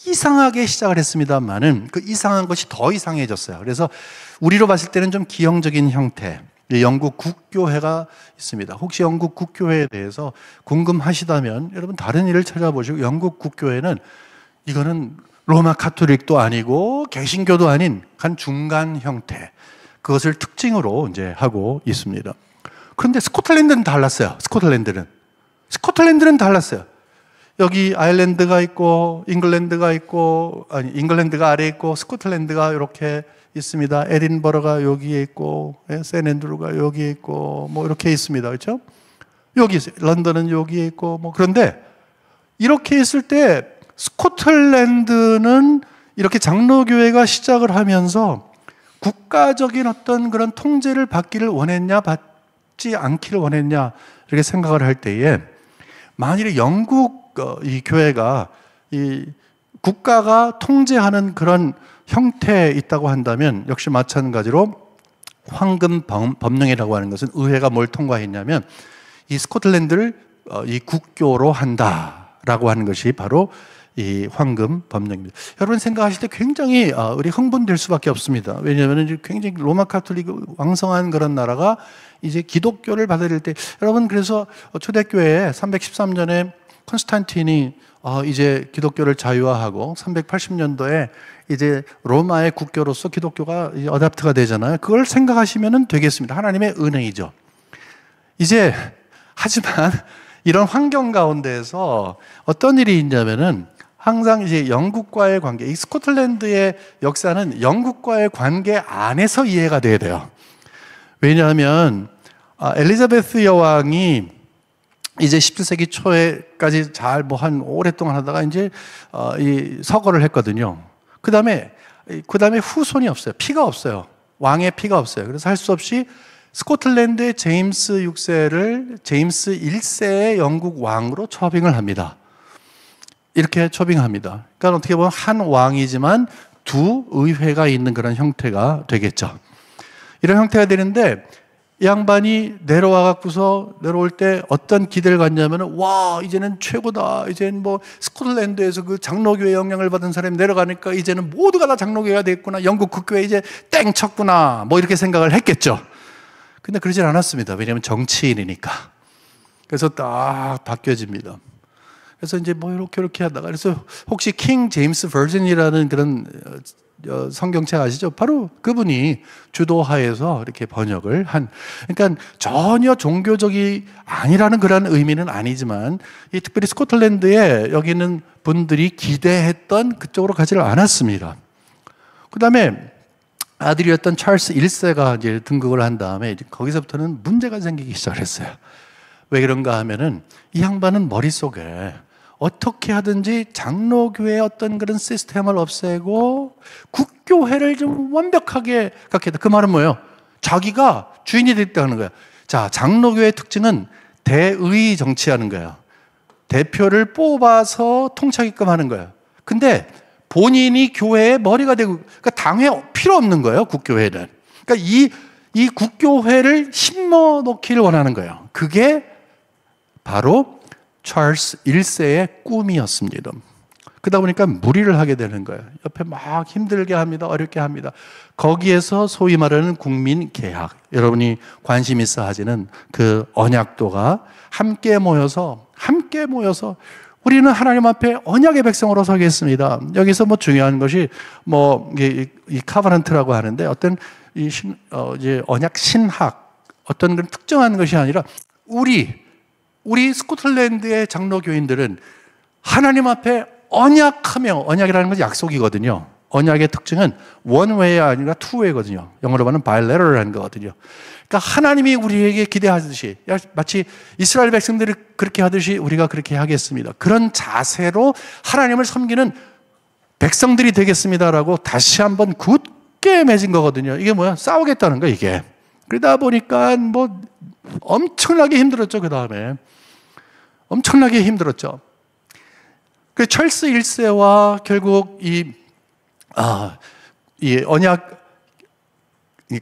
Speaker 1: 이상하게 시작을 했습니다만은, 그 이상한 것이 더 이상해졌어요. 그래서 우리로 봤을 때는 좀 기형적인 형태, 영국 국교회가 있습니다. 혹시 영국 국교회에 대해서 궁금하시다면 여러분 다른 일을 찾아보시고, 영국 국교회는 이거는 로마 카톨릭도 아니고 개신교도 아닌 한 중간 형태, 그것을 특징으로 이제 하고 있습니다. 그런데 스코틀랜드는 달랐어요. 스코틀랜드는 달랐어요. 여기 아일랜드가 있고 잉글랜드가 있고, 아니 잉글랜드가 아래에 있고 스코틀랜드가 이렇게 있습니다. 에딘버러가 여기에 있고, 샌 앤드루가 여기에 있고, 뭐 이렇게 있습니다. 그렇죠? 여기 런던은 여기에 있고, 뭐 그런데 이렇게 있을 때 스코틀랜드는 이렇게 장로교회가 시작을 하면서 국가적인 어떤 그런 통제를 받기를 원했냐, 받지 않기를 원했냐, 이렇게 생각을 할 때에, 만일에 영국 이 교회가 이 국가가 통제하는 그런 형태에 있다고 한다면 역시 마찬가지로 황금 법령이라고 하는 것은 의회가 뭘 통과했냐면 이 스코틀랜드를 이 국교로 한다라고 하는 것이 바로 이 황금 법령입니다. 여러분 생각하실 때 굉장히 우리 흥분될 수밖에 없습니다. 왜냐하면 굉장히 로마 카톨릭 왕성한 그런 나라가 이제 기독교를 받아들일 때 여러분 그래서 초대교회에 313년에 콘스탄틴이 이제 기독교를 자유화하고 380년도에 이제 로마의 국교로서 기독교가 어답트가 되잖아요. 그걸 생각하시면 되겠습니다. 하나님의 은혜이죠. 이제 하지만 이런 환경 가운데에서 어떤 일이 있냐면은 항상 이제 영국과의 관계, 이 스코틀랜드의 역사는 영국과의 관계 안에서 이해가 돼야 돼요. 왜냐하면 엘리자베스 여왕이 이제 17세기 초에까지 잘 뭐 한 오랫동안 하다가 이제 이 서거를 했거든요. 그 다음에 후손이 없어요. 피가 없어요. 왕의 피가 없어요. 그래서 할 수 없이 스코틀랜드의 제임스 6세를 제임스 1세의 영국 왕으로 초빙을 합니다. 이렇게 초빙합니다. 그러니까 어떻게 보면 한 왕이지만 두 의회가 있는 그런 형태가 되겠죠. 이런 형태가 되는데 이 양반이 내려올 때 어떤 기대를 갖냐면 와 이제는 최고다. 이제는 뭐 스코틀랜드에서 그 장로교회 영향을 받은 사람이 내려가니까 이제는 모두가 다 장로교회가 됐구나. 영국 국교회 이제 땡 쳤구나. 뭐 이렇게 생각을 했겠죠. 근데 그러진 않았습니다. 왜냐하면 정치인이니까. 그래서 딱 바뀌어집니다. 그래서 이제 뭐 이렇게 하다가 그래서 혹시 킹 제임스 버전이라는 그런 성경책 아시죠? 바로 그분이 주도하에서 이렇게 번역을 한, 그러니까 전혀 종교적이 아니라는 그런 의미는 아니지만 이 특별히 스코틀랜드에 여기 있는 분들이 기대했던 그쪽으로 가지를 않았습니다. 그 다음에 아들이었던 찰스 1세가 이제 등극을 한 다음에 이제 거기서부터는 문제가 생기기 시작했어요. 왜 그런가 하면은 이 양반은 머릿속에 어떻게 하든지 장로교회의 어떤 그런 시스템을 없애고 국교회를 좀 완벽하게 갖게 했다. 그 말은 뭐예요? 자기가 주인이 됐다는 거예요. 자, 장로교회의 특징은 대의 정치하는 거예요. 대표를 뽑아서 통치하게끔 하는 거예요. 근데 본인이 교회의 머리가 되고, 그러니까 당회 필요 없는 거예요, 국교회는. 그러니까 이 국교회를 심어 놓기를 원하는 거예요. 그게 바로 찰스 1세의 꿈이었습니다. 그러다 보니까 무리를 하게 되는 거예요. 옆에 막 힘들게 합니다. 어렵게 합니다. 거기에서 소위 말하는 국민개혁, 여러분이 관심 있어 하시는 그 언약도가 함께 모여서 우리는 하나님 앞에 언약의 백성으로 서겠습니다. 여기서 뭐 중요한 것이 뭐 이 카바넌트라고 하는데 어떤 이제 언약 신학 어떤 그런 특정한 것이 아니라 우리 스코틀랜드의 장로교인들은 하나님 앞에 언약하며, 언약이라는 것은 약속이거든요. 언약의 특징은 one way가 아니라 two way거든요. 영어로 말하면 bilateral한 거거든요. 그러니까 하나님이 우리에게 기대하듯이 마치 이스라엘 백성들이 그렇게 하듯이 우리가 그렇게 하겠습니다. 그런 자세로 하나님을 섬기는 백성들이 되겠습니다라고 다시 한번 굳게 맺은 거거든요. 이게 뭐야? 싸우겠다는 거야, 이게. 그러다 보니까 뭐 엄청나게 힘들었죠, 그 다음에. 엄청나게 힘들었죠. 그 찰스 1세와 결국 이 언약,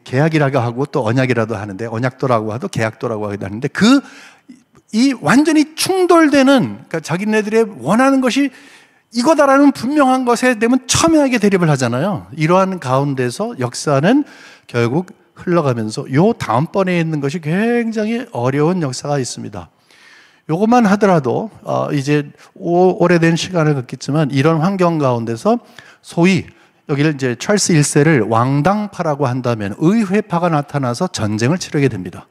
Speaker 1: 계약이라고 하고 또 언약이라도 하는데, 언약도라고 하도 계약도라고 하는데, 이 완전히 충돌되는, 그러니까 자기네들의 원하는 것이 이거다라는 분명한 것에 되면 첨예하게 대립을 하잖아요. 이러한 가운데서 역사는 결국 흘러가면서 요 다음번에 있는 것이 굉장히 어려운 역사가 있습니다. 요것만 하더라도 이제 오래된 시간을 갖겠지만 이런 환경 가운데서 소위 여기를 이제 찰스 1세를 왕당파라고 한다면 의회파가 나타나서 전쟁을 치르게 됩니다.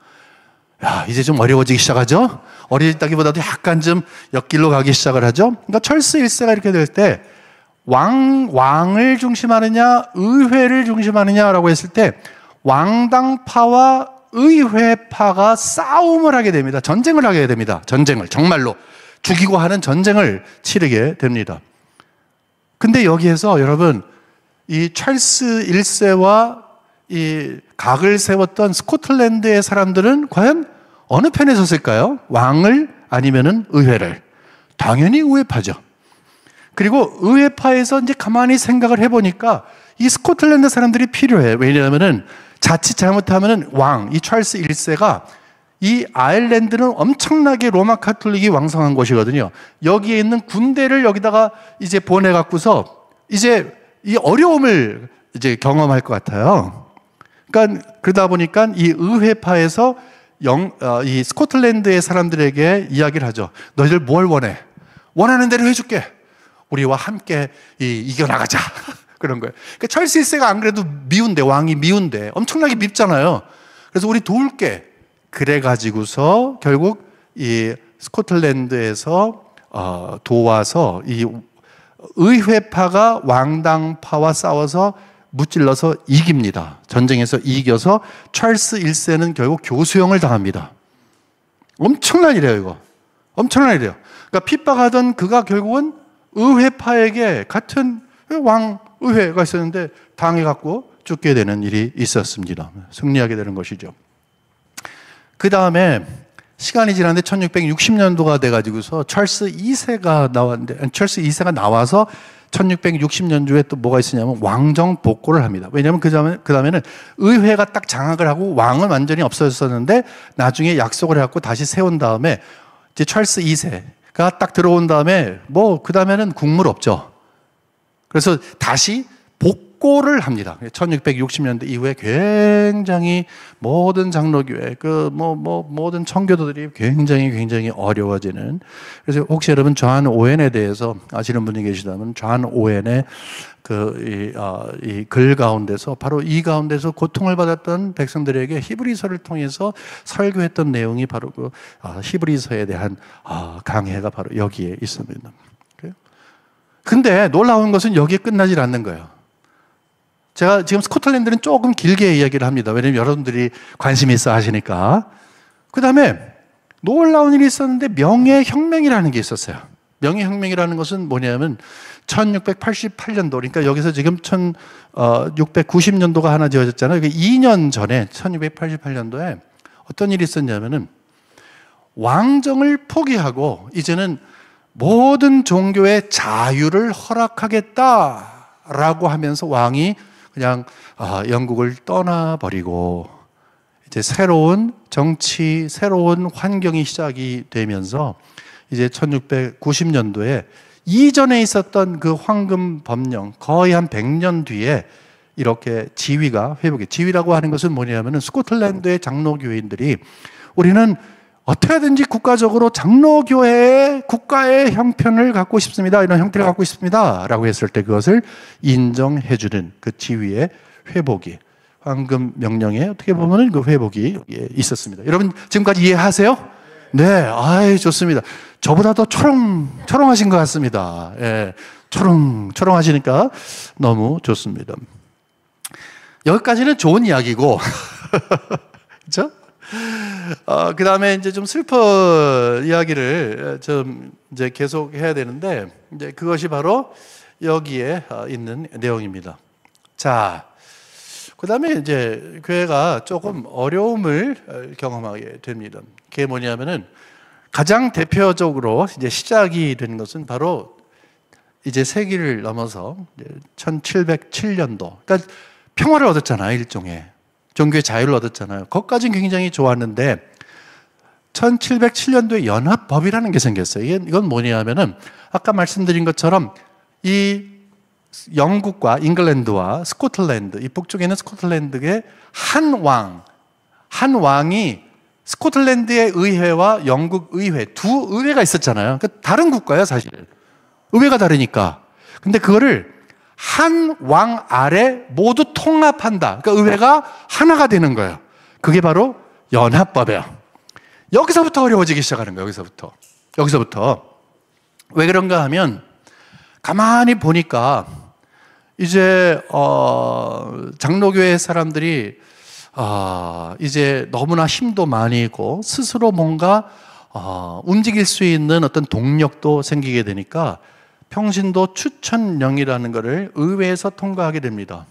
Speaker 1: 야, 이제 좀 어려워지기 시작하죠? 어려졌다기보다도 약간 좀 옆길로 가기 시작을 하죠? 그러니까 찰스 1세가 이렇게 될 때 왕을 중심하느냐, 의회를 중심하느냐라고 했을 때 왕당파와 의회파가 싸움을 하게 됩니다. 전쟁을 하게 됩니다. 전쟁을 정말로 죽이고 하는 전쟁을 치르게 됩니다. 근데 여기에서 여러분 이 찰스 1세와 이 각을 세웠던 스코틀랜드의 사람들은 과연 어느 편에 섰을까요? 왕을 아니면은 의회를? 당연히 의회파죠. 그리고 의회파에서 이제 가만히 생각을 해보니까 이 스코틀랜드 사람들이 필요해. 왜냐하면은 자칫 잘못하면은 이 찰스 1세가 이 아일랜드는 엄청나게 로마 카톨릭이 왕성한 곳이거든요. 여기에 있는 군대를 여기다가 이제 보내갖고서 이제 이 어려움을 이제 경험할 것 같아요. 그러니까 그러다 보니까 이 의회파에서 이 스코틀랜드의 사람들에게 이야기를 하죠. 너희들 뭘 원해? 원하는 대로 해줄게. 우리와 함께 이겨나가자. 그런 거예요. 그러니까 찰스 1세가 안 그래도 미운데, 왕이 미운데, 엄청나게 밉잖아요. 그래서 우리 도울게. 그래가지고서 결국 이 스코틀랜드에서 도와서 이 의회파가 왕당파와 싸워서 무찔러서 이깁니다. 전쟁에서 이겨서 찰스 1세는 결국 교수형을 당합니다. 엄청난 일이에요, 이거. 엄청난 일이에요. 그러니까 핍박하던 그가 결국은 의회파에게 같은 왕의회가 있었는데 당해갖고 죽게 되는 일이 있었습니다. 승리하게 되는 것이죠. 그 다음에 시간이 지났는데 1660년도가 돼가지고서 찰스 2세가 나왔는데, 찰스 2세가 나와서 1660년도에 또 뭐가 있었냐면 왕정 복고를 합니다. 왜냐하면 그 다음에는 의회가 딱 장악을 하고 왕은 완전히 없어졌었는데 나중에 약속을 해갖고 다시 세운 다음에 이제 찰스 2세가 딱 들어온 다음에 그 다음에는 국물 없죠. 그래서 다시 복고를 합니다. 1660년대 이후에 굉장히 모든 장로교회, 모든 청교도들이 굉장히 어려워지는. 그래서 혹시 여러분 존 오웬에 대해서 아시는 분이 계시다면 존 오웬의 이 글 가운데서 바로 이 가운데서 고통을 받았던 백성들에게 히브리서를 통해서 설교했던 내용이 바로 그 히브리서에 대한 강해가 바로 여기에 있습니다. 근데 놀라운 것은 여기에 끝나질 않는 거예요. 제가 지금 스코틀랜드는 조금 길게 이야기를 합니다. 왜냐하면 여러분들이 관심이 있어 하시니까. 그 다음에 놀라운 일이 있었는데 명예혁명이라는 게 있었어요. 명예혁명이라는 것은 뭐냐면 1688년도, 그러니까 여기서 지금 1690년도가 하나 지어졌잖아요. 2년 전에 1688년도에 어떤 일이 있었냐면은 왕정을 포기하고 이제는 모든 종교의 자유를 허락하겠다라고 하면서 왕이 그냥 영국을 떠나버리고 이제 새로운 정치, 새로운 환경이 시작이 되면서 이제 1690년도에 이전에 있었던 그 황금 법령 거의 한 100년 뒤에 이렇게 지위가 회복이. 지위라고 하는 것은 뭐냐면은 스코틀랜드의 장로교인들이 우리는 어떻게 하든지 국가적으로 장로교회의 국가의 형편을 갖고 싶습니다. 이런 형태를 갖고 싶습니다. 라고 했을 때 그것을 인정해주는 그 지위의 회복이, 황금 명령에 어떻게 보면은 그 회복이 있었습니다. 여러분 지금까지 이해하세요? 네, 좋습니다. 저보다 더 초롱하신 것 같습니다. 예, 초롱하시니까 너무 좋습니다. 여기까지는 좋은 이야기고, 그렇죠? 그 다음에 이제 좀 슬픈 이야기를 좀 이제 계속 해야 되는데, 이제 그것이 바로 여기에 있는 내용입니다. 자, 그 다음에 이제 교회가 조금 어려움을 경험하게 됩니다. 그게 뭐냐면은 가장 대표적으로 이제 시작이 된 것은 바로 이제 세기를 넘어서 1707년도. 그러니까 평화를 얻었잖아요, 일종의. 종교의 자유를 얻었잖아요. 그것까지는 굉장히 좋았는데 1707년도에 연합법이라는 게 생겼어요. 이건 뭐냐면은 아까 말씀드린 것처럼 이 영국과 잉글랜드와 스코틀랜드, 이 북쪽에 있는 스코틀랜드의 한 왕이 스코틀랜드의 의회와 영국 의회, 두 의회가 있었잖아요. 그러니까 다른 국가예요, 사실. 의회가 다르니까. 근데 그거를 한 왕 아래 모두 통합한다. 그러니까 의회가 하나가 되는 거예요. 그게 바로 연합법이에요. 여기서부터 어려워지기 시작하는 거예요. 여기서부터. 왜 그런가 하면 가만히 보니까 이제 장로교회 사람들이 이제 너무나 힘도 많이 있고 스스로 뭔가 움직일 수 있는 어떤 동력도 생기게 되니까 평신도 추천령이라는 것을 의회에서 통과하게 됩니다.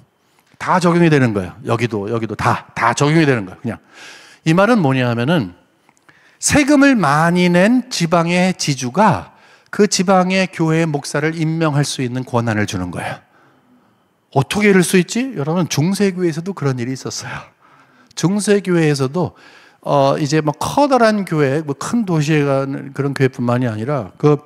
Speaker 1: 다 적용이 되는 거예요. 여기도 다 적용이 되는 거예요. 그냥 이 말은 뭐냐 하면은 세금을 많이 낸 지방의 지주가 그 지방의 교회의 목사를 임명할 수 있는 권한을 주는 거예요. 어떻게 이럴 수 있지? 여러분, 중세교회에서도 그런 일이 있었어요. 중세교회에서도 이제 막 커다란 교회, 뭐 큰 도시에 가는 그런 교회뿐만이 아니라 그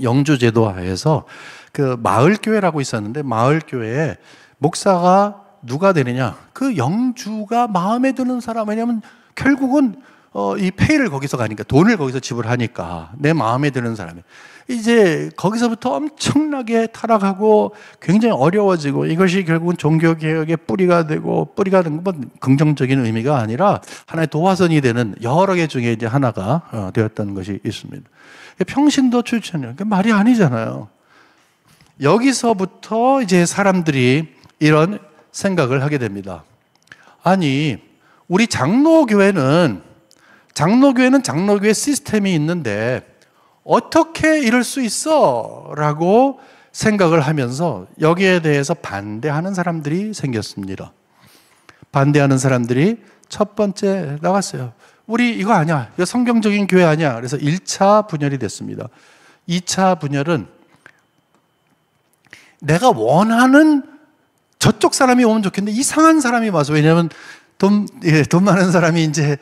Speaker 1: 영주 제도 하에서 그 마을 교회라고 있었는데, 마을 교회에 목사가 누가 되느냐? 그 영주가 마음에 드는 사람. 왜냐하면 결국은 이 페이를 거기서 가니까, 돈을 거기서 지불하니까 내 마음에 드는 사람이 이제 거기서부터 엄청나게 타락하고 굉장히 어려워지고, 이것이 결국은 종교개혁의 뿌리가 되고, 뿌리가 된 건 긍정적인 의미가 아니라 하나의 도화선이 되는 여러 개 중에 이제 하나가 되었다는 것이 있습니다. 평신도 출천이요, 말이 아니잖아요. 여기서부터 이제 사람들이 이런 생각을 하게 됩니다. 아니, 우리 장로교회는 장로교회 시스템이 있는데 어떻게 이럴 수 있어? 라고 생각을 하면서 여기에 대해서 반대하는 사람들이 생겼습니다. 반대하는 사람들이 첫 번째 나왔어요. 우리 이거 아니야. 이거 성경적인 교회 아니야. 그래서 1차 분열이 됐습니다. 2차 분열은 내가 원하는 저쪽 사람이 오면 좋겠는데 이상한 사람이 와서, 왜냐하면 돈 많은 사람이 이제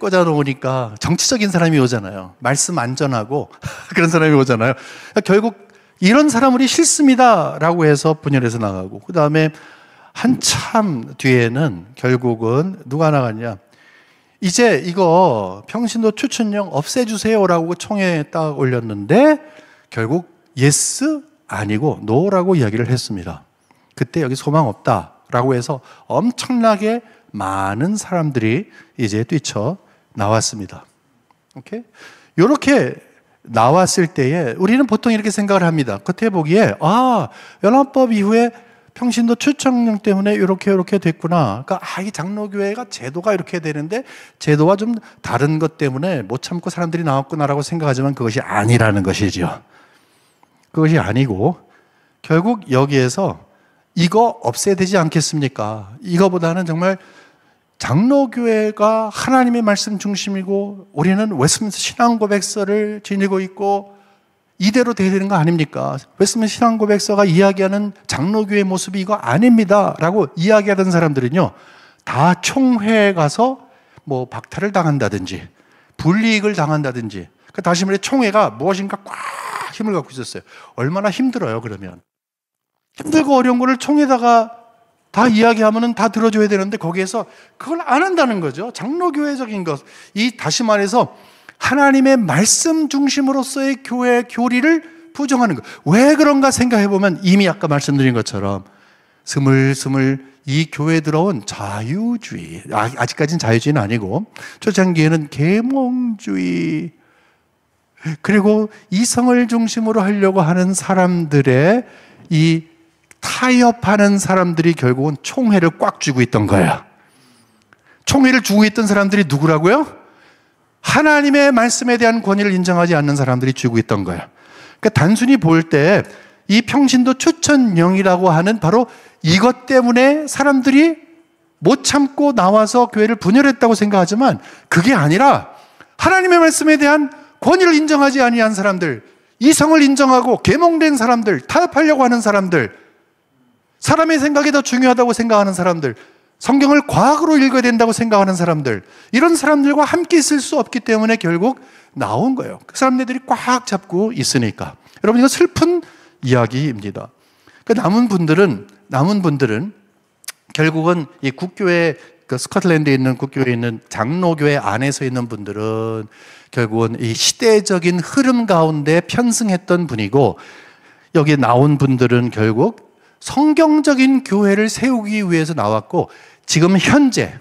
Speaker 1: 꽂아 놓으니까 정치적인 사람이 오잖아요. 말씀 안전하고 그런 사람이 오잖아요. 그러니까 결국 이런 사람들이 싫습니다라고 해서 분열해서 나가고, 그 다음에 한참 뒤에는 결국은 누가 나갔냐? 이제 이거 평신도 추천령 없애주세요라고 총회에 딱 올렸는데 결국 예스 아니고 노라고 이야기를 했습니다. 그때 여기 소망 없다라고 해서 엄청나게 많은 사람들이 이제 뛰쳐 나왔습니다. 오케이? 이렇게 나왔을 때에 우리는 보통 이렇게 생각을 합니다. 겉에 보기에 연합법 이후에 평신도 추천령 때문에 이렇게 됐구나. 그러니까 이 장로교회가 제도가 이렇게 되는데 제도와 좀 다른 것 때문에 못 참고 사람들이 나왔구나라고 생각하지만 그것이 아니라는 것이죠. 그것이 아니고 결국 여기에서 이거 없애야 되지 않겠습니까? 이거보다는 정말 장로교회가 하나님의 말씀 중심이고 우리는 웨스민스터 신앙고백서를 지니고 있고 이대로 돼야 되는 거 아닙니까? 웨스민스터 신앙고백서가 이야기하는 장로교회 모습이 이거 아닙니다 라고 이야기하던 사람들은요, 다 총회에 가서 뭐 박탈을 당한다든지 불이익을 당한다든지, 다시 말해 총회가 무엇인가 꽉 힘을 갖고 있었어요. 얼마나 힘들어요. 그러면 힘들고 어려운 거를 총회에다가 다 이야기하면은 다 들어줘야 되는데 거기에서 그걸 안 한다는 거죠. 장로교회적인 것, 다시 말해서 하나님의 말씀 중심으로서의 교회 교리를 부정하는 것. 왜 그런가 생각해 보면 이미 아까 말씀드린 것처럼 스물스물 이 교회에 들어온 자유주의, 아직까지는 자유주의는 아니고 초창기에는 계몽주의, 그리고 이성을 중심으로 하려고 하는 사람들의 이 타협하는 사람들이 결국은 총회를 꽉 쥐고 있던 거예요. 총회를 쥐고 있던 사람들이 누구라고요? 하나님의 말씀에 대한 권위를 인정하지 않는 사람들이 쥐고 있던 거예요. 그러니까 단순히 볼 때 이 평신도 추천령이라고 하는 바로 이것 때문에 사람들이 못 참고 나와서 교회를 분열했다고 생각하지만 그게 아니라 하나님의 말씀에 대한 권위를 인정하지 아니한 사람들, 이성을 인정하고 계몽된 사람들, 타협하려고 하는 사람들, 사람의 생각이 더 중요하다고 생각하는 사람들, 성경을 과학으로 읽어야 된다고 생각하는 사람들, 이런 사람들과 함께 있을 수 없기 때문에 결국 나온 거예요. 그 사람들이 꽉 잡고 있으니까. 여러분, 이거 슬픈 이야기입니다. 그 남은 분들은 결국은 이 국교회, 그 스코틀랜드에 있는 국교회에 있는 장로교회 안에서 있는 분들은 결국은 이 시대적인 흐름 가운데 편승했던 분이고, 여기 나온 분들은 결국 성경적인 교회를 세우기 위해서 나왔고, 지금 현재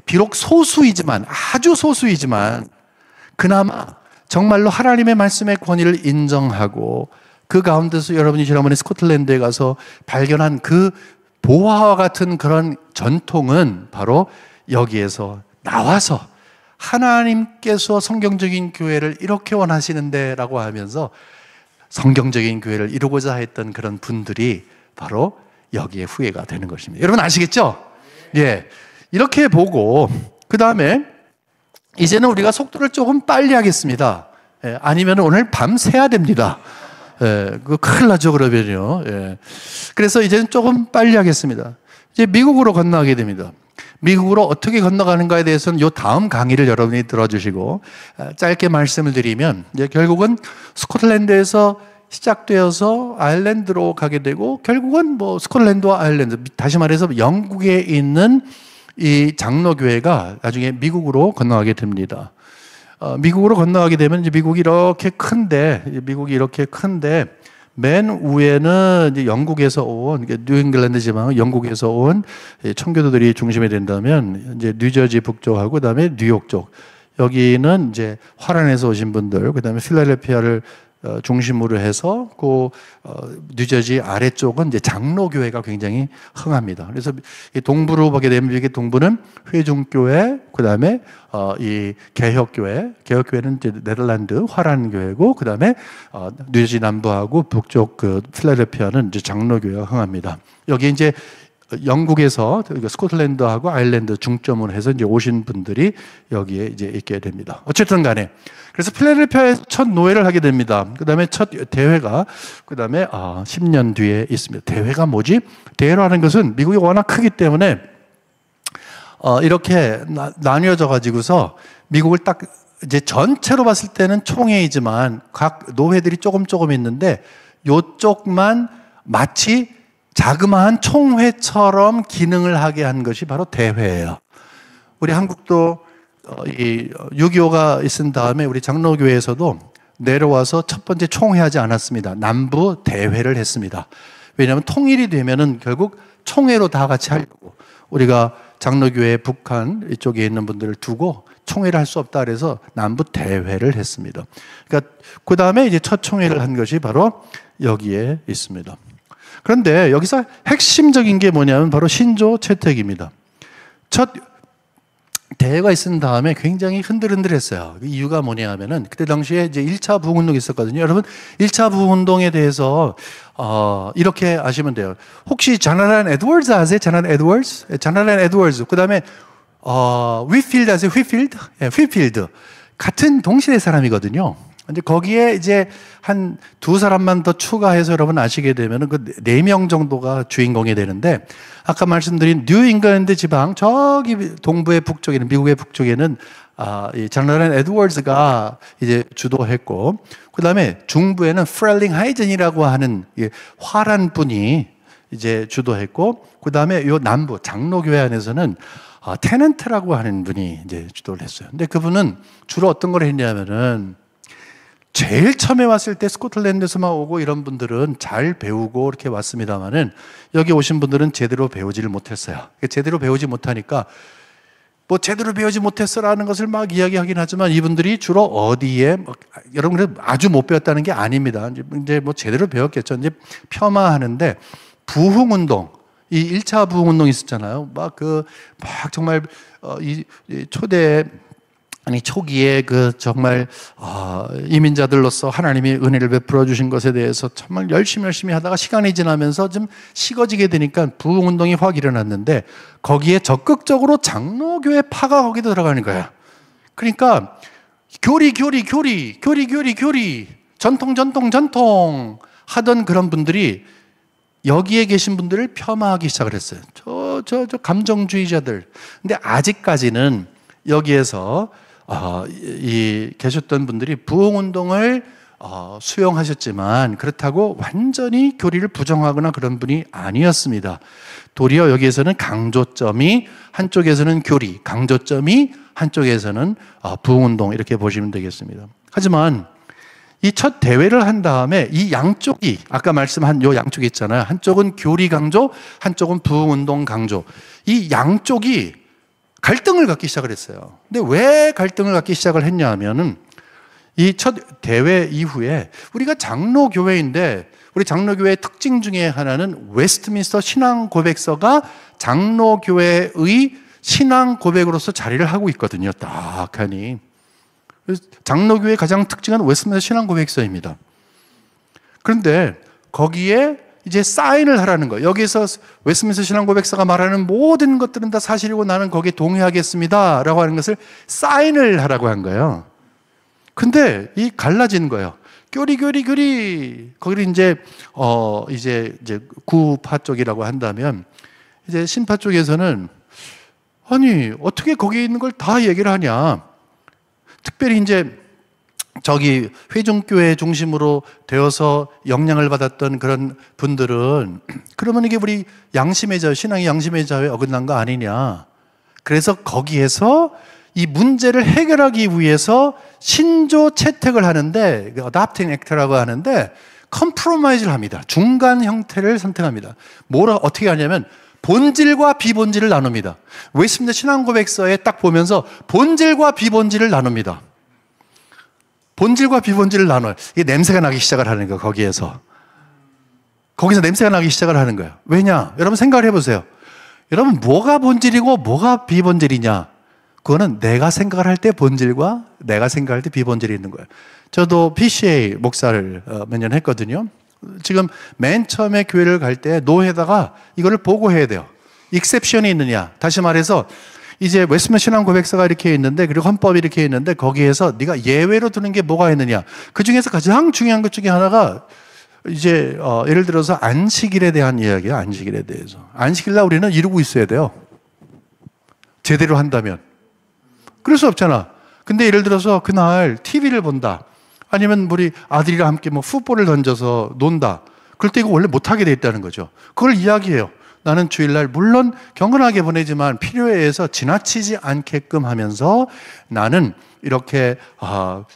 Speaker 1: 비록 소수이지만, 아주 소수이지만 그나마 정말로 하나님의 말씀의 권위를 인정하고 그 가운데서 여러분이 지난번에 스코틀랜드에 가서 발견한 그 보화와 같은 그런 전통은 바로 여기에서 나와서 하나님께서 성경적인 교회를 이렇게 원하시는데 라고 하면서 성경적인 교회를 이루고자 했던 그런 분들이 바로 여기에 후예가 되는 것입니다. 여러분 아시겠죠? 예. 이렇게 보고 그 다음에 이제는 우리가 속도를 조금 빨리 하겠습니다. 예, 아니면 오늘 밤 새야 됩니다. 예, 그거 큰일 나죠, 그러면요. 예. 그래서 이제는 조금 빨리 하겠습니다. 이제 미국으로 건너가게 됩니다. 미국으로 어떻게 건너가는가에 대해서는 요 다음 강의를 여러분이 들어주시고, 짧게 말씀을 드리면, 이제 결국은 스코틀랜드에서 시작되어서 아일랜드로 가게 되고, 결국은 뭐 스코틀랜드와 아일랜드, 다시 말해서 영국에 있는 이 장로교회가 나중에 미국으로 건너가게 됩니다. 미국으로 건너가게 되면 이제 미국이 이렇게 큰데 맨 위에는 이제 영국에서 온, 뉴잉글랜드 지방 영국에서 온 청교도들이 중심이 된다면 이제 뉴저지 북쪽하고 그다음에 뉴욕 쪽, 여기는 이제 화란에서 오신 분들, 그다음에 필라델피아를 중심으로 해서 그 뉴저지 아래쪽은 이제 장로교회가 굉장히 흥합니다. 그래서 동부로 보게 되면 이게 동부는 회중교회, 그다음에 이 개혁교회는 이제 네덜란드 화란교회고, 그다음에 뉴저지 남부하고 북쪽 그 필라델피아는 이제 장로교회가 흥합니다. 여기 이제 영국에서 스코틀랜드하고 아일랜드 중점으로 해서 이제 오신 분들이 여기에 이제 있게 됩니다. 어쨌든 간에 그래서 필라델피아에서 첫 노회를 하게 됩니다. 그 다음에 첫 대회가 그 다음에 10년 뒤에 있습니다. 대회가 뭐지? 대회라는 것은 미국이 워낙 크기 때문에 이렇게 나뉘어져 가지고서 미국을 딱 이제 전체로 봤을 때는 총회이지만 각 노회들이 조금 있는데 요쪽만 마치 자그마한 총회처럼 기능을 하게 한 것이 바로 대회예요. 우리 한국도 이 6.25가 있은 다음에 우리 장로교회에서도 내려와서 첫 번째 총회하지 않았습니다. 남부 대회를 했습니다. 왜냐하면 통일이 되면은 결국 총회로 다 같이 하려고, 우리가 장로교회 북한 이쪽에 있는 분들을 두고 총회를 할 수 없다 그래서 남부 대회를 했습니다. 그러니까 그 다음에 이제 첫 총회를 한 것이 바로 여기에 있습니다. 그런데 여기서 핵심적인 게 뭐냐면 바로 신조 채택입니다. 첫 대회가 있은 다음에 굉장히 흔들흔들했어요. 그 이유가 뭐냐 하면은 그때 당시에 이제 1차 부흥운동이 있었거든요. 여러분 1차 부흥운동에 대해서 이렇게 아시면 돼요. 혹시 자나란 에드워즈 아세요? 자나란 에드워즈. 그다음에 위필드 아세요? 휘필드. 같은 동시대 사람이거든요. 근데 거기에 이제 한 두 사람만 더 추가해서 여러분 아시게 되면은 그 4명 정도가 주인공이 되는데, 아까 말씀드린 뉴잉글랜드 지방 저기 동부의 북쪽에는, 미국의 북쪽에는 이 자나란 에드워즈가 이제 주도했고, 그 다음에 중부에는 프렐링하이젠이라고 하는 화란 분이 이제 주도했고, 그 다음에 요 남부 장로교회 안에서는 테넌트라고 하는 분이 이제 주도를 했어요. 근데 그분은 주로 어떤 걸 했냐면은, 제일 처음에 왔을 때 스코틀랜드에서만 오고 이런 분들은 잘 배우고 이렇게 왔습니다만은, 여기 오신 분들은 제대로 배우지를 못했어요. 제대로 배우지 못하니까 뭐 제대로 배우지 못했어라는 것을 막 이야기하긴 하지만, 이분들이 주로 어디에 여러분 아주 못 배웠다는 게 아닙니다. 이제 뭐 제대로 배웠겠죠. 이제 폄하하는데, 부흥운동, 이 1차 부흥운동이 있었잖아요. 막 정말 이 초대 초기에 정말 이민자들로서 하나님이 은혜를 베풀어 주신 것에 대해서 정말 열심히 하다가 시간이 지나면서 좀 식어지게 되니까 부흥운동이 확 일어났는데, 거기에 적극적으로 장로교회 파가 거기도 들어가는 거야. 그러니까 교리 전통 하던 그런 분들이 여기에 계신 분들을 폄하하기 시작을 했어요. 저 감정주의자들. 근데 아직까지는 여기에서 계셨던 분들이 부흥운동을 수용하셨지만, 그렇다고 완전히 교리를 부정하거나 그런 분이 아니었습니다. 도리어 여기에서는 강조점이 한쪽에서는 교리, 강조점이 한쪽에서는 부흥운동, 이렇게 보시면 되겠습니다. 하지만 이 첫 대회를 한 다음에 이 양쪽이, 아까 말씀한 요 양쪽이 있잖아요. 한쪽은 교리 강조, 한쪽은 부흥운동 강조. 이 양쪽이 갈등을 갖기 시작을 했어요. 근데 왜 갈등을 갖기 시작을 했냐 하면은, 이 첫 대회 이후에 우리가 장로교회인데, 우리 장로교회의 특징 중에 하나는 웨스트민스터 신앙 고백서가 장로교회의 신앙 고백으로서 자리를 하고 있거든요. 딱하니. 장로교회의 가장 특징은 웨스트민스터 신앙 고백서입니다. 그런데 거기에 이제 사인을 하라는 거예요. 여기서 웨스트민스터 신앙 고백서가 말하는 모든 것들은 다 사실이고 나는 거기에 동의하겠습니다 라고 하는 것을 사인을 하라고 한 거예요. 근데 이 갈라진 거예요. 교리. 거기를 이제 구파 쪽이라고 한다면, 이제 신파 쪽에서는 아니, 어떻게 거기에 있는 걸 다 얘기를 하냐. 특별히 이제 저기 회중교회 중심으로 되어서 영향을 받았던 그런 분들은 그러면 이게 우리 양심의 자유, 신앙의 양심의 자유에 어긋난 거 아니냐. 그래서 거기에서 이 문제를 해결하기 위해서 신조 채택을 하는데, adopting act라고 하는데, 컴프로마이즈를 합니다. 중간 형태를 선택합니다. 어떻게 하냐면 본질과 비본질을 나눕니다. 웨스트민스터 신앙고백서에 딱 보면서 본질과 비본질을 나눕니다. 본질과 비본질을 나눠요. 이게 냄새가 나기 시작을 하는 거예요. 거기서 냄새가 나기 시작을 하는 거예요. 왜냐? 여러분 생각을 해보세요. 여러분 뭐가 본질이고 뭐가 비본질이냐? 그거는 내가 생각을 할 때 본질과 내가 생각할 때 비본질이 있는 거예요. 저도 PCA 목사를 몇 년 했거든요. 지금 맨 처음에 교회를 갈 때 노회다가 이거를 보고해야 돼요. 익셉션이 있느냐. 다시 말해서 이제 웨스트민스터 신앙고백서가 이렇게 있는데, 그리고 헌법이 이렇게 있는데, 거기에서 네가 예외로 두는 게 뭐가 있느냐. 그 중에서 가장 중요한 것 중에 하나가 이제 예를 들어서 안식일에 대한 이야기야. 안식일에 대해서. 안식일날 우리는 이루고 있어야 돼요. 제대로 한다면. 그럴 수 없잖아. 근데 예를 들어서 그날 TV를 본다. 아니면 우리 아들이랑 함께 뭐 풋볼을 던져서 논다. 그럴 때 이거 원래 못하게 돼 있다는 거죠. 그걸 이야기해요. 나는 주일날 물론 경건하게 보내지만 필요에 의해서 지나치지 않게끔 하면서 나는 이렇게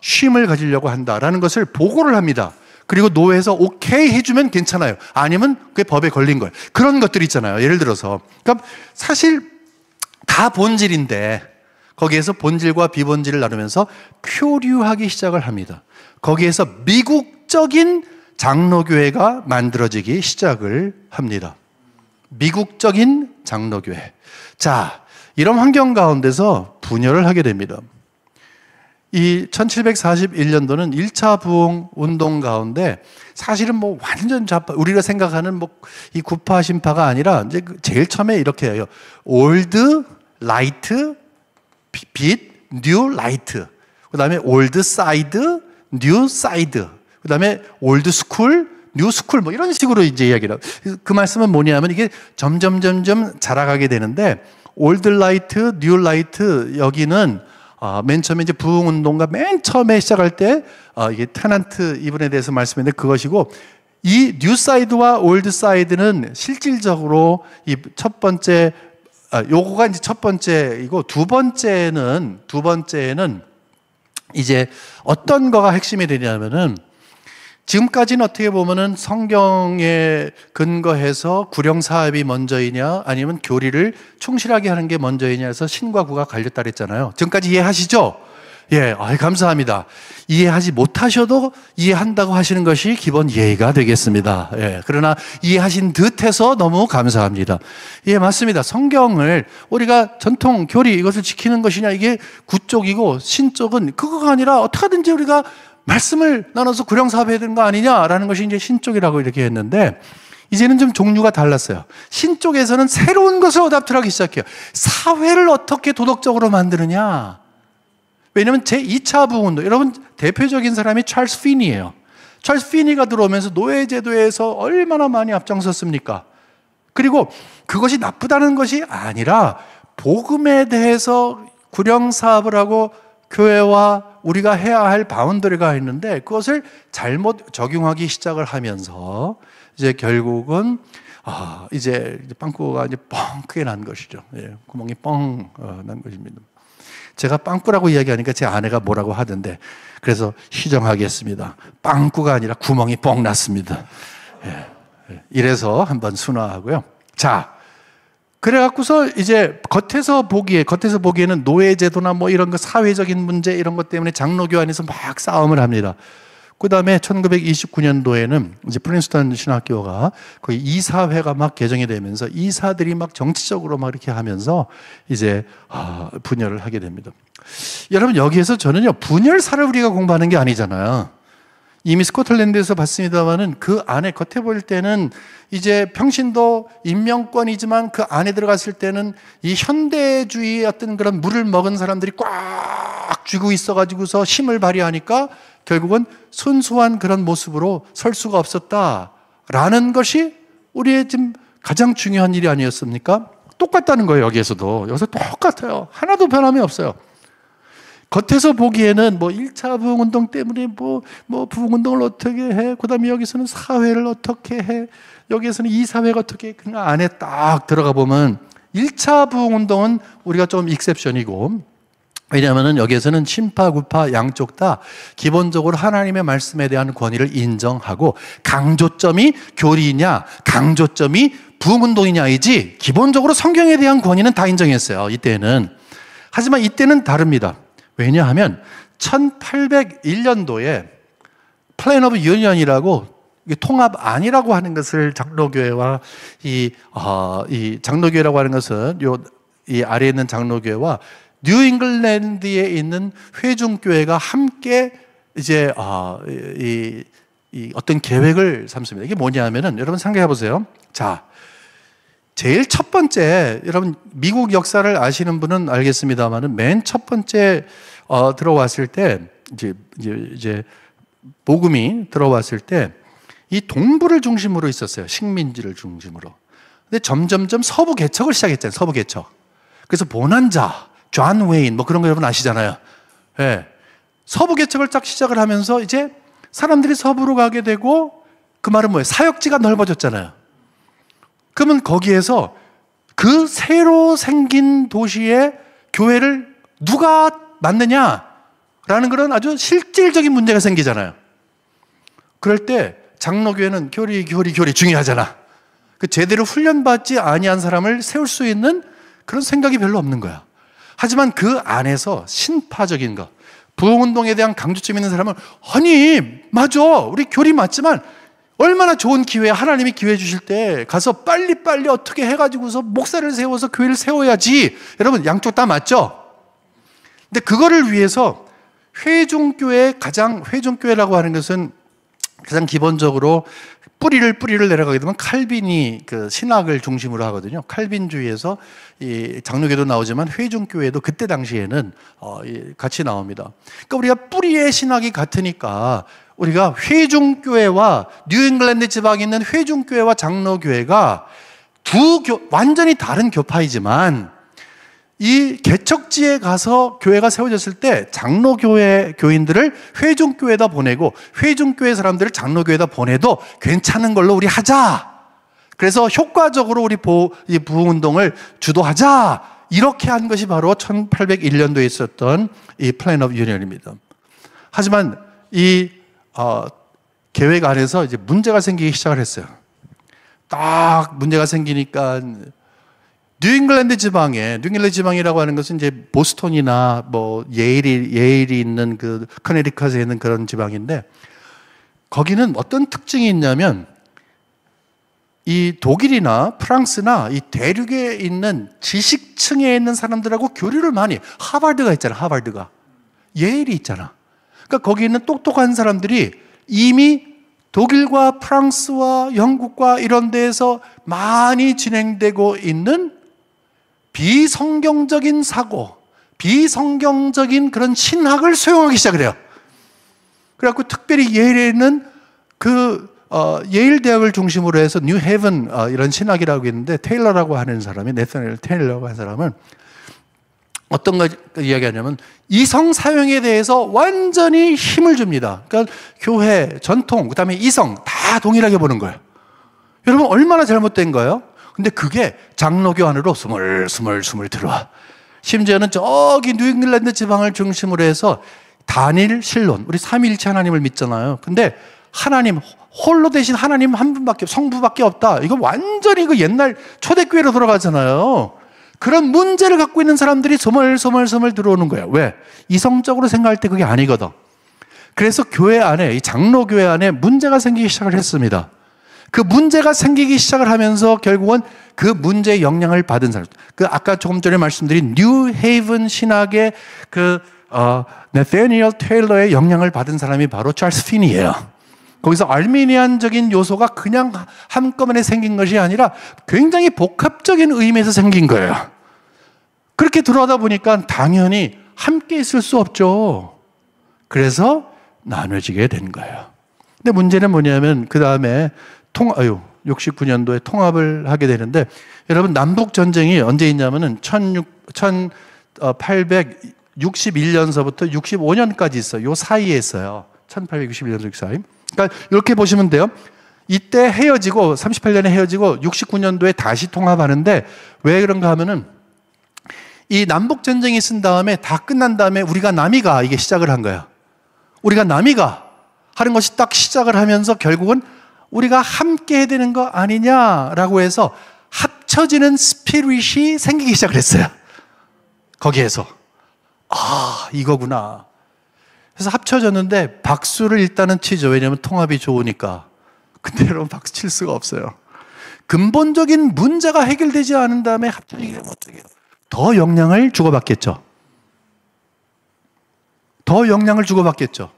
Speaker 1: 쉼을 가지려고 한다라는 것을 보고를 합니다. 그리고 노회에서 오케이 해주면 괜찮아요. 아니면 그게 법에 걸린 거예요. 그런 것들이 있잖아요. 예를 들어서. 그러니까 사실 다 본질인데 거기에서 본질과 비본질을 나누면서 표류하기 시작을 합니다. 거기에서 미국적인 장로교회가 만들어지기 시작을 합니다. 미국적인 장로교회. 자, 이런 환경 가운데서 분열을 하게 됩니다. 이 1741년도는 1차 부흥 운동 가운데 사실은 뭐 완전 좌파, 우리가 생각하는 뭐 이 구파 신파가 아니라 이제 제일 처음에 이렇게 해요. 올드 라이트 빛, 뉴 라이트. 그다음에 올드 사이드, 뉴 사이드. 그다음에 올드 스쿨, 뉴 스쿨 뭐 이런 식으로 이제 이야기를. 그 말씀은 뭐냐면 이게 점점 자라가게 되는데 올드 라이트, 뉴 라이트 여기는 맨 처음에 이제 부흥 운동가 맨 처음에 시작할 때 이게 테넌트 이분에 대해서 말씀했는데 그것이고 이 뉴 사이드와 올드 사이드는 실질적으로 이 첫 번째 요거가 이제 첫 번째이고 두 번째는 이제 어떤 거가 핵심이 되냐면은 지금까지는 어떻게 보면은 성경에 근거해서 구령 사업이 먼저이냐 아니면 교리를 충실하게 하는 게 먼저이냐 해서 신과 구가 갈렸다 그랬잖아요. 지금까지 이해하시죠? 예, 감사합니다. 이해하지 못하셔도 이해한다고 하시는 것이 기본 예의가 되겠습니다. 예, 그러나 이해하신 듯해서 너무 감사합니다. 예, 맞습니다. 성경을 우리가 전통 교리 이것을 지키는 것이냐 이게 구 쪽이고 신 쪽은 그거가 아니라 어떻게든지 우리가 말씀을 나눠서 구령사업해야 되는 거 아니냐라는 것이 이제 신 쪽이라고 이렇게 했는데 이제는 좀 종류가 달랐어요. 신 쪽에서는 새로운 것을 어답트를 하기 시작해요. 사회를 어떻게 도덕적으로 만드느냐. 왜냐하면 제2차 부흥운동, 여러분 대표적인 사람이 찰스 피니예요. 찰스 피니가 들어오면서 노예제도에서 얼마나 많이 앞장섰습니까? 그리고 그것이 나쁘다는 것이 아니라 복음에 대해서 구령사업을 하고 교회와 우리가 해야 할 바운더리가 있는데 그것을 잘못 적용하기 시작을 하면서 이제 결국은 이제 빵꾸가 이제 뻥 크게 난 것이죠. 예, 구멍이 뻥 난 것입니다. 제가 빵꾸라고 이야기하니까 제 아내가 뭐라고 하던데 그래서 시정하겠습니다. 빵꾸가 아니라 구멍이 뻥 났습니다. 예, 이래서 한번 순화하고요. 자, 그래갖고서 이제 겉에서 보기에는 노예제도나 뭐 이런 거 사회적인 문제 이런 것 때문에 장로교 안에서 막 싸움을 합니다. 그 다음에 1929년도에는 이제 프린스턴 신학교가 거의 이사회가 막 개정이 되면서 이사들이 막 정치적으로 막 이렇게 하면서 이제 분열을 하게 됩니다. 여러분 여기에서 저는요 분열사를 우리가 공부하는 게 아니잖아요. 이미 스코틀랜드에서 봤습니다만은 그 안에 겉에 보일 때는 이제 평신도 인명권이지만 그 안에 들어갔을 때는 이 현대주의의 어떤 그런 물을 먹은 사람들이 꽉 쥐고 있어가지고서 힘을 발휘하니까 결국은 순수한 그런 모습으로 설 수가 없었다라는 것이 우리의 지금 가장 중요한 일이 아니었습니까? 똑같다는 거예요. 여기서 똑같아요. 하나도 변함이 없어요. 겉에서 보기에는 뭐 1차 부흥운동 때문에 뭐 부흥운동을 어떻게 해, 그 다음에 여기서는 사회를 어떻게 해, 여기에서는 이사회가 어떻게 해. 그냥 안에 딱 들어가 보면 1차 부흥운동은 우리가 좀 익셉션이고, 왜냐하면 여기에서는 신파, 구파 양쪽 다 기본적으로 하나님의 말씀에 대한 권위를 인정하고 강조점이 교리냐, 강조점이 부흥운동이냐이지 기본적으로 성경에 대한 권위는 다 인정했어요. 이때는. 하지만 이때는 다릅니다. 왜냐하면 1801년도에 플랜 오브 유니언이라고 통합안이라고 하는 것을 장로교회와 이 장로교회라고 하는 것은 이 아래에 있는 장로교회와 뉴 잉글랜드에 있는 회중교회가 함께 이제 이 어떤 계획을 삼습니다. 이게 뭐냐면은 여러분 생각해 보세요. 자, 제일 첫 번째, 여러분 미국 역사를 아시는 분은 알겠습니다만은 맨 첫 번째 들어왔을 때 이제 복음이 들어왔을 때 이 동부를 중심으로 있었어요. 식민지를 중심으로. 근데 점점점 서부 개척을 시작했잖아요. 서부 개척. 그래서 보난자, 존 웨인 뭐 그런 거 여러분 아시잖아요. 예. 서부 개척을 딱 시작을 하면서 이제 사람들이 서부로 가게 되고, 그 말은 뭐예요? 사역지가 넓어졌잖아요. 그러면 거기에서 그 새로 생긴 도시에 교회를 누가 맡느냐라는 그런 아주 실질적인 문제가 생기잖아요. 그럴 때 장로교회는 교리 중요하잖아. 그 제대로 훈련받지 아니한 사람을 세울 수 있는 그런 생각이 별로 없는 거야. 하지만 그 안에서 신파적인 것, 부흥운동에 대한 강조점 있는 사람은 아니 맞아, 우리 교리 맞지만 얼마나 좋은 기회, 하나님이 기회 주실 때 가서 빨리빨리 어떻게 해가지고서 목사를 세워서 교회를 세워야지. 여러분 양쪽 다 맞죠? 근데 그거를 위해서 회중교회라고 하는 것은 가장 기본적으로 뿌리를 내려가게 되면 칼빈이 그 신학을 중심으로 하거든요. 칼빈주의에서 이 장로교도 나오지만 회중교회도 그때 당시에는 같이 나옵니다. 그러니까 우리가 뿌리의 신학이 같으니까 우리가 회중교회와 뉴잉글랜드 지방에 있는 회중교회와 장로교회가 완전히 다른 교파이지만 이 개척지에 가서 교회가 세워졌을 때 장로교회 교인들을 회중교회에다 보내고 회중교회 사람들을 장로교회에다 보내도 괜찮은 걸로 우리 하자. 그래서 효과적으로 우리 이 부흥운동을 주도하자. 이렇게 한 것이 바로 1801년도에 있었던 이 플랜 오브 유니언입니다. 하지만 이 계획 안에서 이제 문제가 생기기 시작을 했어요. 딱 문제가 생기니까 뉴잉글랜드 지방이라고 하는 것은 이제 보스턴이나 뭐 예일이 있는 그 커네티컷에 있는 그런 지방인데, 거기는 어떤 특징이 있냐면 이 독일이나 프랑스나 이 대륙에 있는 지식층에 있는 사람들하고 교류를 많이, 하버드가 있잖아, 하버드가. 예일이 있잖아. 그러니까 거기 있는 똑똑한 사람들이 이미 독일과 프랑스와 영국과 이런 데에서 많이 진행되고 있는 비성경적인 사고, 비성경적인 그런 신학을 수용하기 시작을 해요. 그래갖고 특별히 예일에 있는 예일 대학을 중심으로 해서 뉴 헤븐 이런 신학이라고 있는데, 테일러라고 하는 사람이, 네서넬 테일러라고 하는 사람은 어떤 걸 이야기하냐면 이성 사용에 대해서 완전히 힘을 줍니다. 그러니까 교회, 전통, 그 다음에 이성 다 동일하게 보는 거예요. 여러분 얼마나 잘못된 거예요? 근데 그게 장로교 안으로 스물스물 들어와. 심지어는 저기 뉴잉글랜드 지방을 중심으로 해서 단일 신론, 우리 삼위일체 하나님을 믿잖아요. 근데 하나님 홀로 대신 하나님 한 분밖에, 성부밖에 없다. 이거 완전히 그 옛날 초대교회로 돌아가잖아요. 그런 문제를 갖고 있는 사람들이 소멀소멀 들어오는 거예요. 왜? 이성적으로 생각할 때 그게 아니거든. 그래서 교회 안에, 이 장로교회 안에 문제가 생기기 시작을 했습니다. 그 문제가 생기기 시작을 하면서 결국은 그 문제의 영향을 받은 사람, 그 아까 조금 전에 말씀드린 뉴 헤이븐 신학의 네서니얼 테일러의 영향을 받은 사람이 바로 찰스 핀이에요. 거기서 알미니안적인 요소가 그냥 한꺼번에 생긴 것이 아니라 굉장히 복합적인 의미에서 생긴 거예요. 그렇게 들어가다 보니까 당연히 함께 있을 수 없죠. 그래서 나눠지게 된 거예요. 근데 문제는 뭐냐면 그 다음에 69년도에 통합을 하게 되는데, 여러분 남북 전쟁이 언제 있냐면은 1861년서부터 65년까지 있어요. 요 사이에 있어요. 1861년도 사이. 그러니까 이렇게 보시면 돼요. 이때 헤어지고 38년에 헤어지고 69년도에 다시 통합하는데, 왜 그런가 하면은 이 남북 전쟁이 있은 다음에 다 끝난 다음에 우리가 남이가 이게 시작을 한 거야. 우리가 남이가 하는 것이 딱 시작을 하면서 결국은 우리가 함께 해야 되는 거 아니냐라고 해서 합쳐지는 스피릿이 생기기 시작을 했어요. 거기에서 이거구나. 그래서 합쳐졌는데 박수를 일단은 치죠. 왜냐하면 통합이 좋으니까. 근데 여러분 박수 칠 수가 없어요. 근본적인 문제가 해결되지 않은 다음에 합쳐지게 되면 어떻게 해요? 더 영향을 주고받겠죠. 더 영향을 주고받겠죠.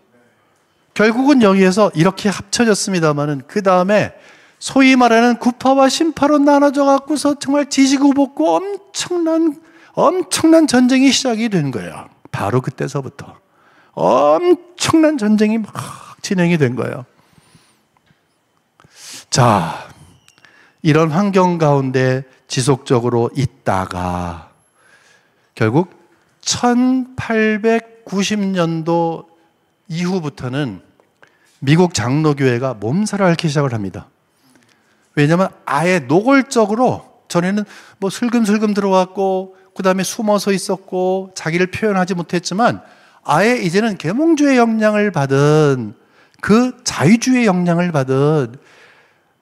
Speaker 1: 결국은 여기에서 이렇게 합쳐졌습니다만은 그 다음에 소위 말하는 구파와 신파로 나눠져 갖고서 정말 지지고 볶고 엄청난 전쟁이 시작이 된 거예요. 바로 그때서부터 엄청난 전쟁이 막 진행이 된 거예요. 자, 이런 환경 가운데 지속적으로 있다가 결국 1890년도 이후부터는 미국 장로교회가 몸살을 앓기 시작을 합니다. 왜냐하면 아예 노골적으로, 전에는 뭐 슬금슬금 들어왔고 그 다음에 숨어서 있었고 자기를 표현하지 못했지만, 아예 이제는 계몽주의 영향을 받은, 그 자유주의 영향을 받은,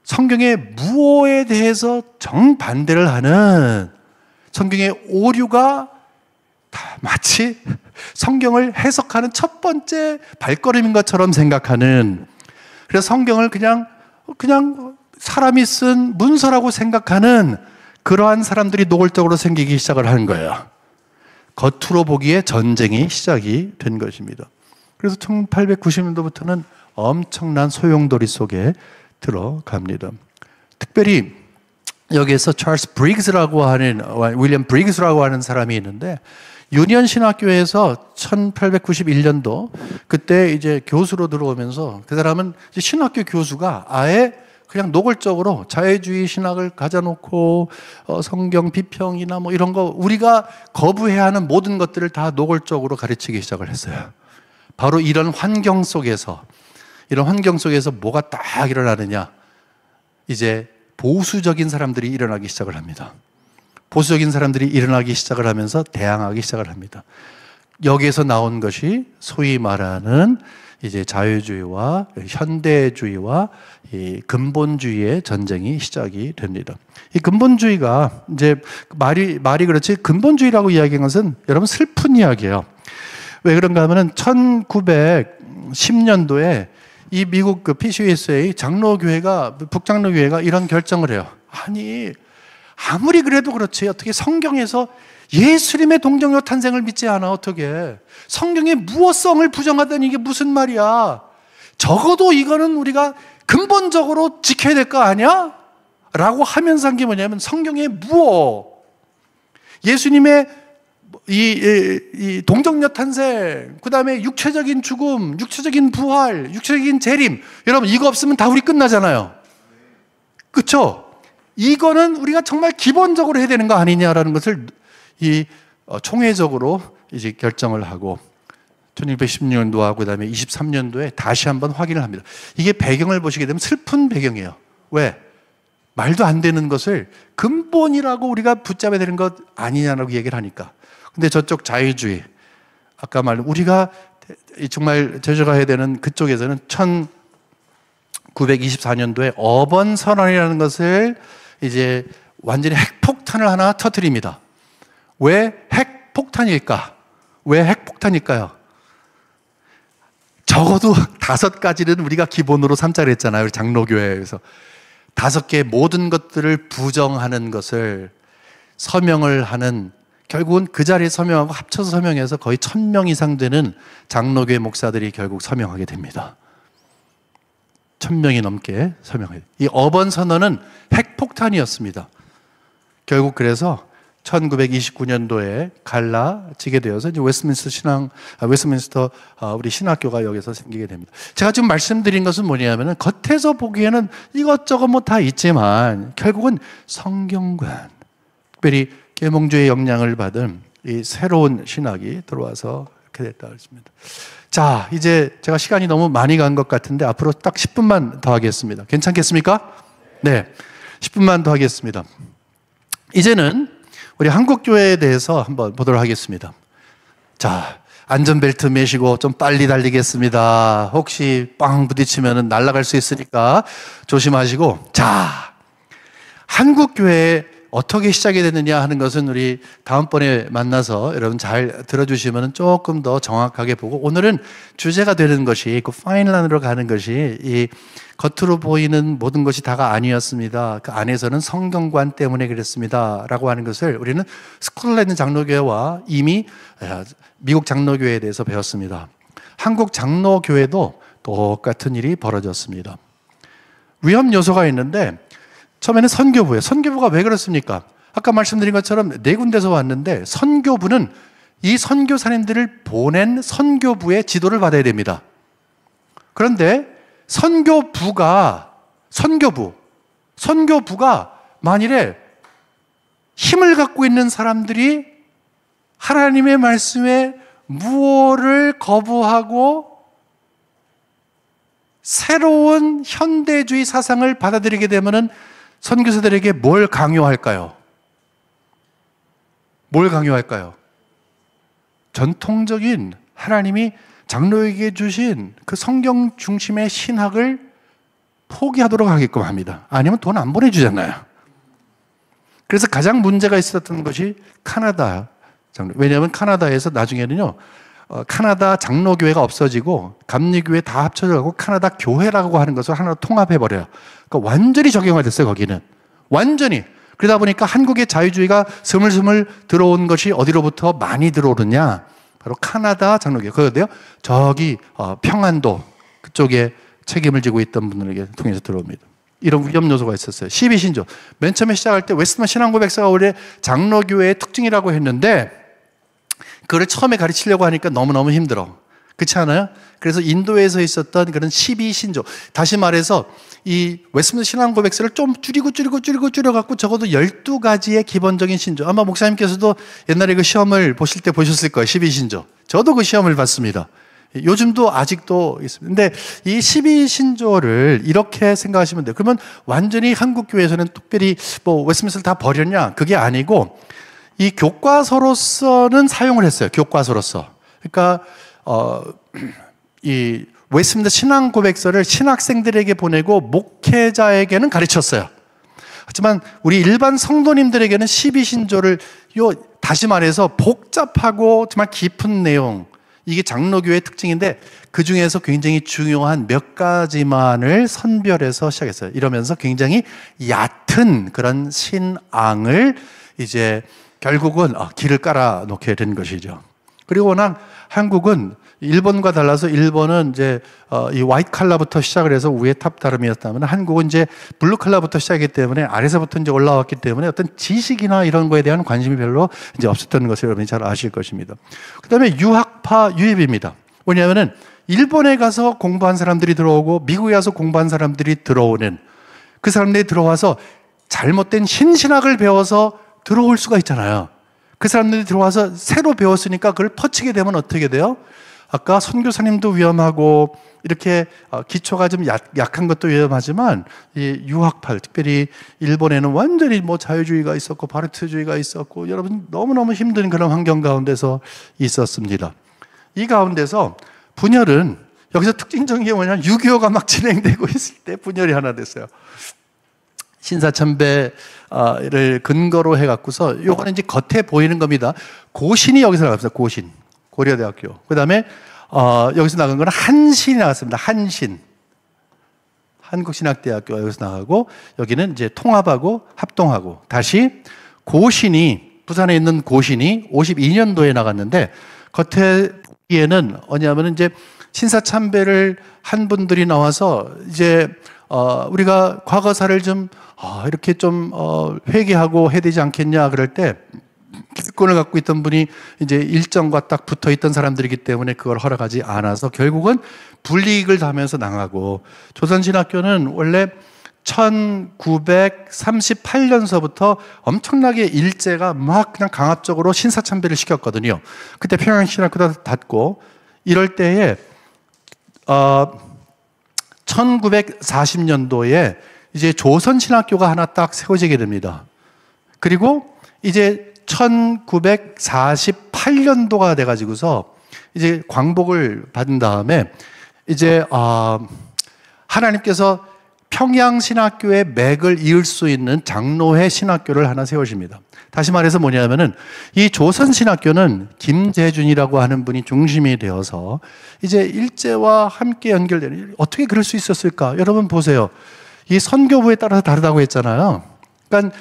Speaker 1: 성경의 무오에 대해서 정반대를 하는, 성경의 오류가 마치 성경을 해석하는 첫 번째 발걸음인 것처럼 생각하는, 그래서 성경을 그냥 사람이 쓴 문서라고 생각하는 그러한 사람들이 노골적으로 생기기 시작을 하는 거예요. 겉으로 보기에 전쟁이 시작이 된 것입니다. 그래서 1890년도부터는 엄청난 소용돌이 속에 들어갑니다. 특별히 여기에서 찰스 브리그스라고 하는, 윌리엄 브리그스라고 하는 사람이 있는데, 유니언 신학교에서 1891년도 그때 이제 교수로 들어오면서, 그 사람은 이제 신학교 교수가 아예 그냥 노골적으로 자유주의 신학을 가져놓고 성경 비평이나 뭐 이런 거, 우리가 거부해야 하는 모든 것들을 다 노골적으로 가르치기 시작을 했어요. 바로 이런 환경 속에서 뭐가 딱 일어나느냐, 이제 보수적인 사람들이 일어나기 시작을 합니다. 보수적인 사람들이 일어나기 시작을 하면서 대항하기 시작을 합니다. 여기에서 나온 것이 소위 말하는 이제 자유주의와 현대주의와 이 근본주의의 전쟁이 시작이 됩니다. 이 근본주의가 이제 말이 그렇지, 근본주의라고 이야기한 것은 여러분 슬픈 이야기예요. 왜 그런가 하면은 1910년도에 이 미국 그 PCUSA 장로교회가, 북장로교회가 이런 결정을 해요. 아니, 아무리 그래도 그렇지, 어떻게 성경에서 예수님의 동정녀 탄생을 믿지 않아? 어떻게 성경의 무어성을 부정하다니, 이게 무슨 말이야? 적어도 이거는 우리가 근본적으로 지켜야 될 거 아니야? 라고 하면서 한 게 뭐냐면, 성경의 무어, 예수님의 이 동정녀 탄생, 그 다음에 육체적인 죽음, 육체적인 부활, 육체적인 재림, 여러분 이거 없으면 다 우리 끝나잖아요. 그렇죠? 이거는 우리가 정말 기본적으로 해야 되는 거 아니냐라는 것을 총회적으로 이제 결정을 하고 1916년도하고 그 다음에 23년도에 다시 한번 확인을 합니다. 이게 배경을 보시게 되면 슬픈 배경이에요. 왜? 말도 안 되는 것을 근본이라고 우리가 붙잡아야 되는 것 아니냐라고 얘기를 하니까. 근데 저쪽 자유주의, 아까 말한 우리가 정말 제조가 되는 그쪽에서는 1924년도에 어번 선언이라는 것을 이제 완전히 핵폭탄을 하나 터뜨립니다. 왜 핵폭탄일까? 왜 핵폭탄일까요? 적어도 5가지는 우리가 기본으로 삼자 그랬잖아요. 우리 장로교회에서 5개 모든 것들을 부정하는 것을 서명을 하는, 결국은 그 자리에 서명하고 합쳐서 서명해서 거의 1000명 이상 되는 장로교회 목사들이 결국 서명하게 됩니다. 1000명이 넘게 서명해요. 이 어번 선언은 핵폭탄이었습니다. 결국 그래서 1929년도에 갈라지게 되어서 이제 웨스트민스터 우리 신학교가 여기서 생기게 됩니다. 제가 지금 말씀드린 것은 뭐냐면은 겉에서 보기에는 이것저것 뭐 다 있지만 결국은 성경관, 특별히 계몽주의 영향을 받은 이 새로운 신학이 들어와서 이렇게 됐다 그랬습니다. 자, 이제 제가 시간이 너무 많이 간 것 같은데 앞으로 딱 10분만 더 하겠습니다. 괜찮겠습니까? 네, 10분만 더 하겠습니다. 이제는 우리 한국교회에 대해서 한번 보도록 하겠습니다. 자, 안전벨트 매시고 좀 빨리 달리겠습니다. 혹시 빵 부딪히면 날아갈 수 있으니까 조심하시고. 자, 한국교회 어떻게 시작이 됐느냐 하는 것은 우리 다음번에 만나서 여러분 잘 들어주시면 조금 더 정확하게 보고, 오늘은 주제가 되는 것이 그 파인란으로 가는 것이 이 겉으로 보이는 모든 것이 다가 아니었습니다. 그 안에서는 성경관 때문에 그랬습니다 라고 하는 것을 우리는 스콜랜드 장로교회와 이미 미국 장로교회에 대해서 배웠습니다. 한국 장로교회도 똑같은 일이 벌어졌습니다. 위험 요소가 있는데 처음에는 선교부예요. 선교부가 왜 그렇습니까? 아까 말씀드린 것처럼 4군데서 왔는데 선교부는 이 선교사님들을 보낸 선교부의 지도를 받아야 됩니다. 그런데 선교부가 만일에 힘을 갖고 있는 사람들이 하나님의 말씀에 무엇을 거부하고 새로운 현대주의 사상을 받아들이게 되면은 선교사들에게 뭘 강요할까요? 전통적인 하나님이 장로에게 주신 그 성경 중심의 신학을 포기하도록 하게끔 합니다. 아니면 돈 안 보내주잖아요. 그래서 가장 문제가 있었던 것이 카나다 장로. 왜냐하면 카나다에서 나중에는요, 카나다 장로교회가 없어지고 감리교회 다 합쳐져가고 카나다 교회라고 하는 것을 하나로 통합해버려요. 그러니까 완전히 적용화됐어요, 거기는. 완전히. 그러다 보니까 한국의 자유주의가 스물스물 들어온 것이 어디로부터 많이 들어오느냐? 바로 카나다 장로교회. 그런데요, 저기 평안도 그쪽에 책임을 지고 있던 분들에게 통해서 들어옵니다. 이런 위험 요소가 있었어요. 12신조. 맨 처음에 시작할 때 웨스트먼 신앙고백서가 원래 장로교회의 특징이라고 했는데 그걸 처음에 가르치려고 하니까 너무너무 힘들어. 그렇지 않아요? 그래서 인도에서 있었던 그런 12신조. 다시 말해서 이 웨스트민스터 신앙고백서를 좀 줄여갖고 적어도 12가지의 기본적인 신조. 아마 목사님께서도 옛날에 그 시험을 보실 때 보셨을 거예요. 12신조. 저도 그 시험을 봤습니다. 요즘도 아직도 있습니다. 근데 이 12신조를 이렇게 생각하시면 돼요. 그러면 완전히 한국교회에서는 특별히 뭐 웨스트민스터를 다 버렸냐? 그게 아니고 이 교과서로서는 사용을 했어요. 교과서로서. 그러니까 이 웨스트민스터 신앙고백서를 신학생들에게 보내고 목회자에게는 가르쳤어요. 하지만 우리 일반 성도님들에게는 12신조를 다시 말해서 복잡하고 정말 깊은 내용, 이게 장로교회의 특징인데 그 중에서 굉장히 중요한 몇 가지만을 선별해서 시작했어요. 이러면서 굉장히 얕은 그런 신앙을 이제 결국은 길을 깔아놓게 된 것이죠. 그리고 워낙 한국은 일본과 달라서 일본은 이제 이 화이트 칼라부터 시작을 해서 위에 탑 다름이었다면 한국은 이제 블루 칼라부터 시작했기 때문에 아래서부터 이제 올라왔기 때문에 어떤 지식이나 이런 거에 대한 관심이 별로 이제 없었던 것을 여러분이 잘 아실 것입니다. 그 다음에 유학파 유입입니다. 왜냐하면은 일본에 가서 공부한 사람들이 들어오고 미국에 가서 공부한 사람들이 들어오는, 그 사람들이 들어와서 잘못된 신신학을 배워서 들어올 수가 있잖아요. 그 사람들이 들어와서 새로 배웠으니까 그걸 퍼치게 되면 어떻게 돼요? 아까 선교사님도 위험하고 이렇게 기초가 좀 약한 것도 위험하지만 이 유학파, 특별히 일본에는 완전히 뭐 자유주의가 있었고 바르트주의가 있었고 여러분 너무너무 힘든 그런 환경 가운데서 있었습니다. 이 가운데서 분열은 여기서 특징적인 게 뭐냐면 6.25가 막 진행되고 있을 때 분열이 하나 됐어요. 신사참배를 근거로 해갖고서 요거는 이제 겉에 보이는 겁니다. 고신이 여기서 나왔어요. 고신. 고려대학교. 그 다음에 여기서 나간 거는 한신이 나왔습니다. 한신. 한국신학대학교가 여기서 나가고 여기는 이제 통합하고 합동하고 다시 고신이, 부산에 있는 고신이 52년도에 나갔는데 겉에 보기에는 뭐냐면은 이제 신사참배를 한 분들이 나와서 이제 우리가 과거사를 좀 이렇게 좀 회개하고 해야 되지 않겠냐 그럴 때 기득권을 갖고 있던 분이 이제 일정과 딱 붙어 있던 사람들이기 때문에 그걸 허락하지 않아서 결국은 불이익을 당하면서 나가고, 조선신학교는 원래 1938년서부터 엄청나게 일제가 막 그냥 강압적으로 신사참배를 시켰거든요. 그때 평양신학교도 닫고 이럴 때에 1940년도에 이제 조선신학교가 하나 딱 세워지게 됩니다. 그리고 이제 1948년도가 돼가지고서 이제 광복을 받은 다음에 이제 하나님께서 평양신학교의 맥을 이을 수 있는 장로회 신학교를 하나 세우십니다. 다시 말해서 뭐냐면은 이 조선신학교는 김재준이라고 하는 분이 중심이 되어서 이제 일제와 함께 연결되는, 어떻게 그럴 수 있었을까? 여러분 보세요. 이 선교부에 따라서 다르다고 했잖아요. 그러니까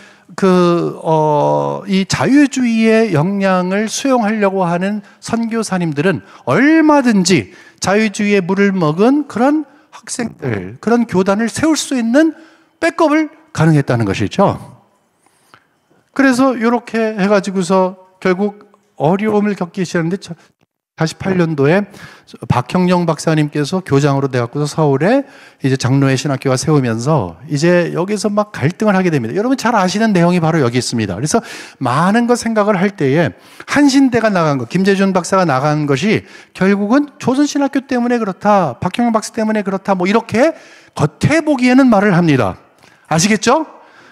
Speaker 1: 이 자유주의의 영향을 수용하려고 하는 선교사님들은 얼마든지 자유주의의 물을 먹은 그런 학생들, 그런 교단을 세울 수 있는 백업을 가능했다는 것이죠. 그래서 이렇게 해가지고서 결국 어려움을 겪기 시작했는데 48년도에 박형령 박사님께서 교장으로 돼갖고서 서울에 이제 장로회 신학교가 세우면서 이제 여기서 막 갈등을 하게 됩니다. 여러분 잘 아시는 내용이 바로 여기 있습니다. 그래서 많은 거 생각을 할 때에 한신대가 나간 것, 김재준 박사가 나간 것이 결국은 조선신학교 때문에 그렇다, 박형령 박사 때문에 그렇다, 뭐 이렇게 겉에 보기에는 말을 합니다. 아시겠죠?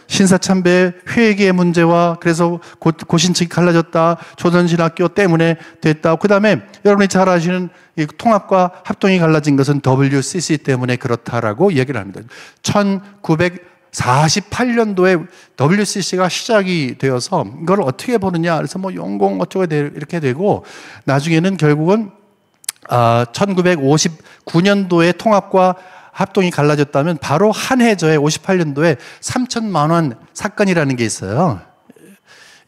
Speaker 1: 신사참배 회계의 문제와 그래서 고신측이 갈라졌다, 조선신학교 때문에 됐다. 그 다음에 여러분이 잘 아시는 이 통합과 합동이 갈라진 것은 WCC 때문에 그렇다라고 얘기를 합니다. 1948년도에 WCC가 시작이 되어서 이걸 어떻게 보느냐, 그래서 뭐 용공 어쩌고 이렇게 되고, 나중에는 결국은 1959년도에 통합과 합동이 갈라졌다면 바로 한 해저에 58년도에 3천만 원 사건이라는 게 있어요.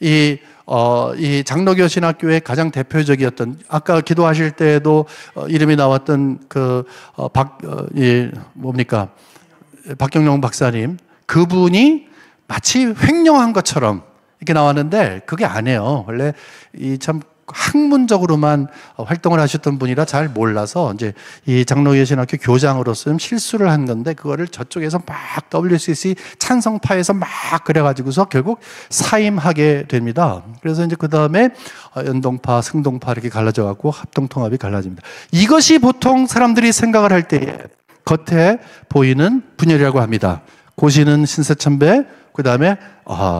Speaker 1: 이 장로교 신학교의 가장 대표적이었던, 아까 기도하실 때에도 이름이 나왔던 박경영 박사님, 그분이 마치 횡령한 것처럼 이렇게 나왔는데 그게 아니에요. 원래 참 학문적으로만 활동을 하셨던 분이라 잘 몰라서 이제 이 장로교 신학교 교장으로서 실수를 한 건데, 그거를 저쪽에서 막 WCC 찬성파에서 막 그래가지고서 결국 사임하게 됩니다. 그래서 이제 그 다음에 연동파, 승동파 이렇게 갈라져 갖고 합동통합이 갈라집니다. 이것이 보통 사람들이 생각을 할 때에 겉에 보이는 분열이라고 합니다. 고시는 신사참배, 그 다음에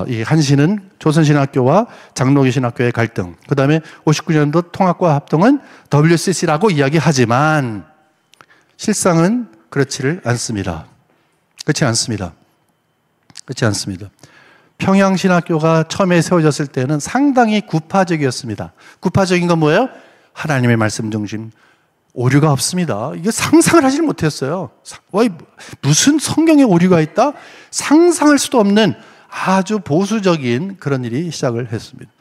Speaker 1: 이 한신은 조선신학교와 장로교 신학교의 갈등, 그 다음에 59년도 통합과 합동은 WCC라고 이야기하지만 실상은 그렇지를 않습니다. 그렇지 않습니다. 그렇지 않습니다. 평양신학교가 처음에 세워졌을 때는 상당히 구파적이었습니다. 구파적인 건 뭐예요? 하나님의 말씀 중심, 오류가 없습니다. 이게 상상을 하지 못했어요. 무슨 성경에 오류가 있다? 상상할 수도 없는 아주 보수적인 그런 일이 시작을 했습니다.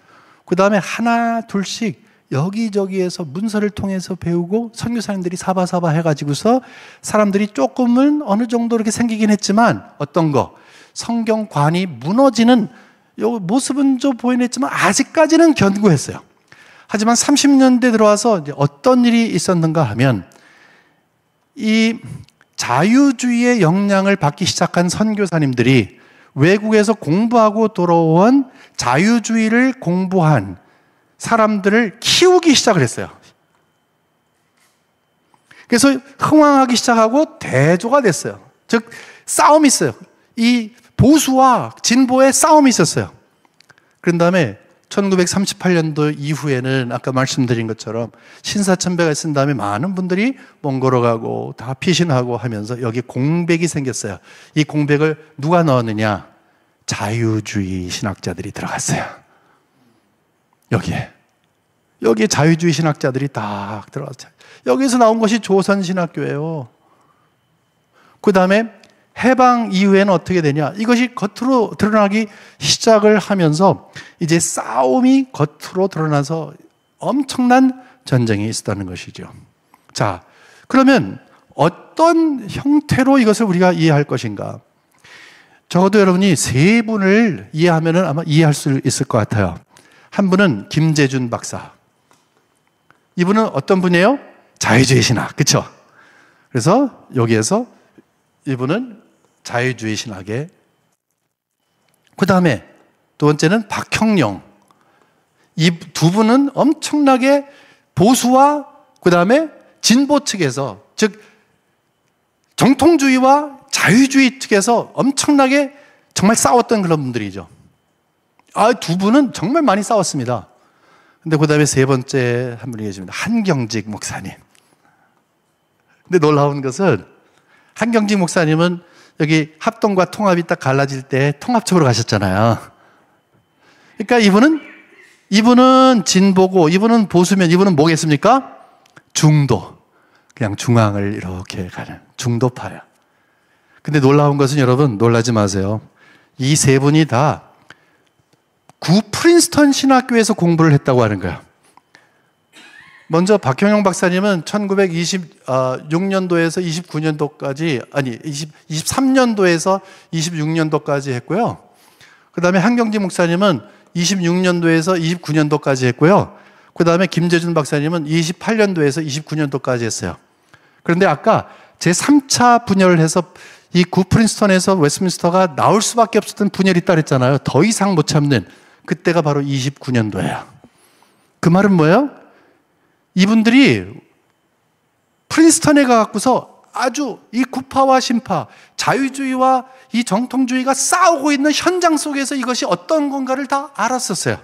Speaker 1: 그 다음에 하나 둘씩 여기저기에서 문서를 통해서 배우고, 선교사님들이 사바사바 해가지고서 사람들이 조금은 어느 정도 이렇게 생기긴 했지만, 어떤 거 성경관이 무너지는 요 모습은 좀 보이긴 했지만 아직까지는 견고했어요. 하지만 30년대 들어와서 이제 어떤 일이 있었는가 하면, 이 자유주의의 영향을 받기 시작한 선교사님들이 외국에서 공부하고 돌아온 자유주의를 공부한 사람들을 키우기 시작을 했어요. 그래서 흥왕하기 시작하고 대조가 됐어요. 즉 싸움이 있어요. 이 보수와 진보의 싸움이 있었어요. 그런 다음에 1938년도 이후에는 아까 말씀드린 것처럼 신사참배가 있은 다음에 많은 분들이 몽고로 가고 다 피신하고 하면서 여기 공백이 생겼어요. 이 공백을 누가 넣었느냐? 자유주의 신학자들이 들어갔어요. 여기에 자유주의 신학자들이 딱 들어갔어요. 여기서 나온 것이 조선신학교예요. 그 다음에 해방 이후에는 어떻게 되냐? 이것이 겉으로 드러나기 시작을 하면서 이제 싸움이 겉으로 드러나서 엄청난 전쟁이 있었다는 것이죠. 자, 그러면 어떤 형태로 이것을 우리가 이해할 것인가? 적어도 여러분이 세 분을 이해하면 아마 이해할 수 있을 것 같아요. 한 분은 김재준 박사. 이분은 어떤 분이에요? 자유주의 신학, 그렇죠? 그래서 여기에서 이분은 자유주의 신학의, 그 다음에 두 번째는 박형룡. 이 두 분은 엄청나게 보수와 그 다음에 진보 측에서, 즉 정통주의와 자유주의 측에서 엄청나게 정말 싸웠던 그런 분들이죠. 두 분은 정말 많이 싸웠습니다. 근데 그 다음에 세 번째 한 분이 계십니다. 한경직 목사님. 근데 놀라운 것은 한경직 목사님은 여기 합동과 통합이 딱 갈라질 때 통합 쪽으로 가셨잖아요. 그러니까 이분은 진보고 이분은 보수면 이분은 뭐겠습니까? 중도. 그냥 중앙을 이렇게 가는 중도파야. 근데 놀라운 것은 여러분 놀라지 마세요. 이 세 분이 다 구 프린스턴 신학교에서 공부를 했다고 하는 거야. 먼저 박형영 박사님은 1926년도에서 29년도까지, 아니 23년도에서 26년도까지 했고요. 그 다음에 한경직 목사님은 26년도에서 29년도까지 했고요. 그 다음에 김재준 박사님은 28년도에서 29년도까지 했어요. 그런데 아까 제3차 분열을 해서 이 구 프린스턴에서 웨스트민스터가 나올 수밖에 없었던 분열이 있다 그랬잖아요. 더 이상 못 참는, 그때가 바로 29년도예요. 그 말은 뭐예요? 이분들이 프린스턴에 가갖고서 아주 이 구파와 신파, 자유주의와 이 정통주의가 싸우고 있는 현장 속에서 이것이 어떤 건가를 다 알았었어요.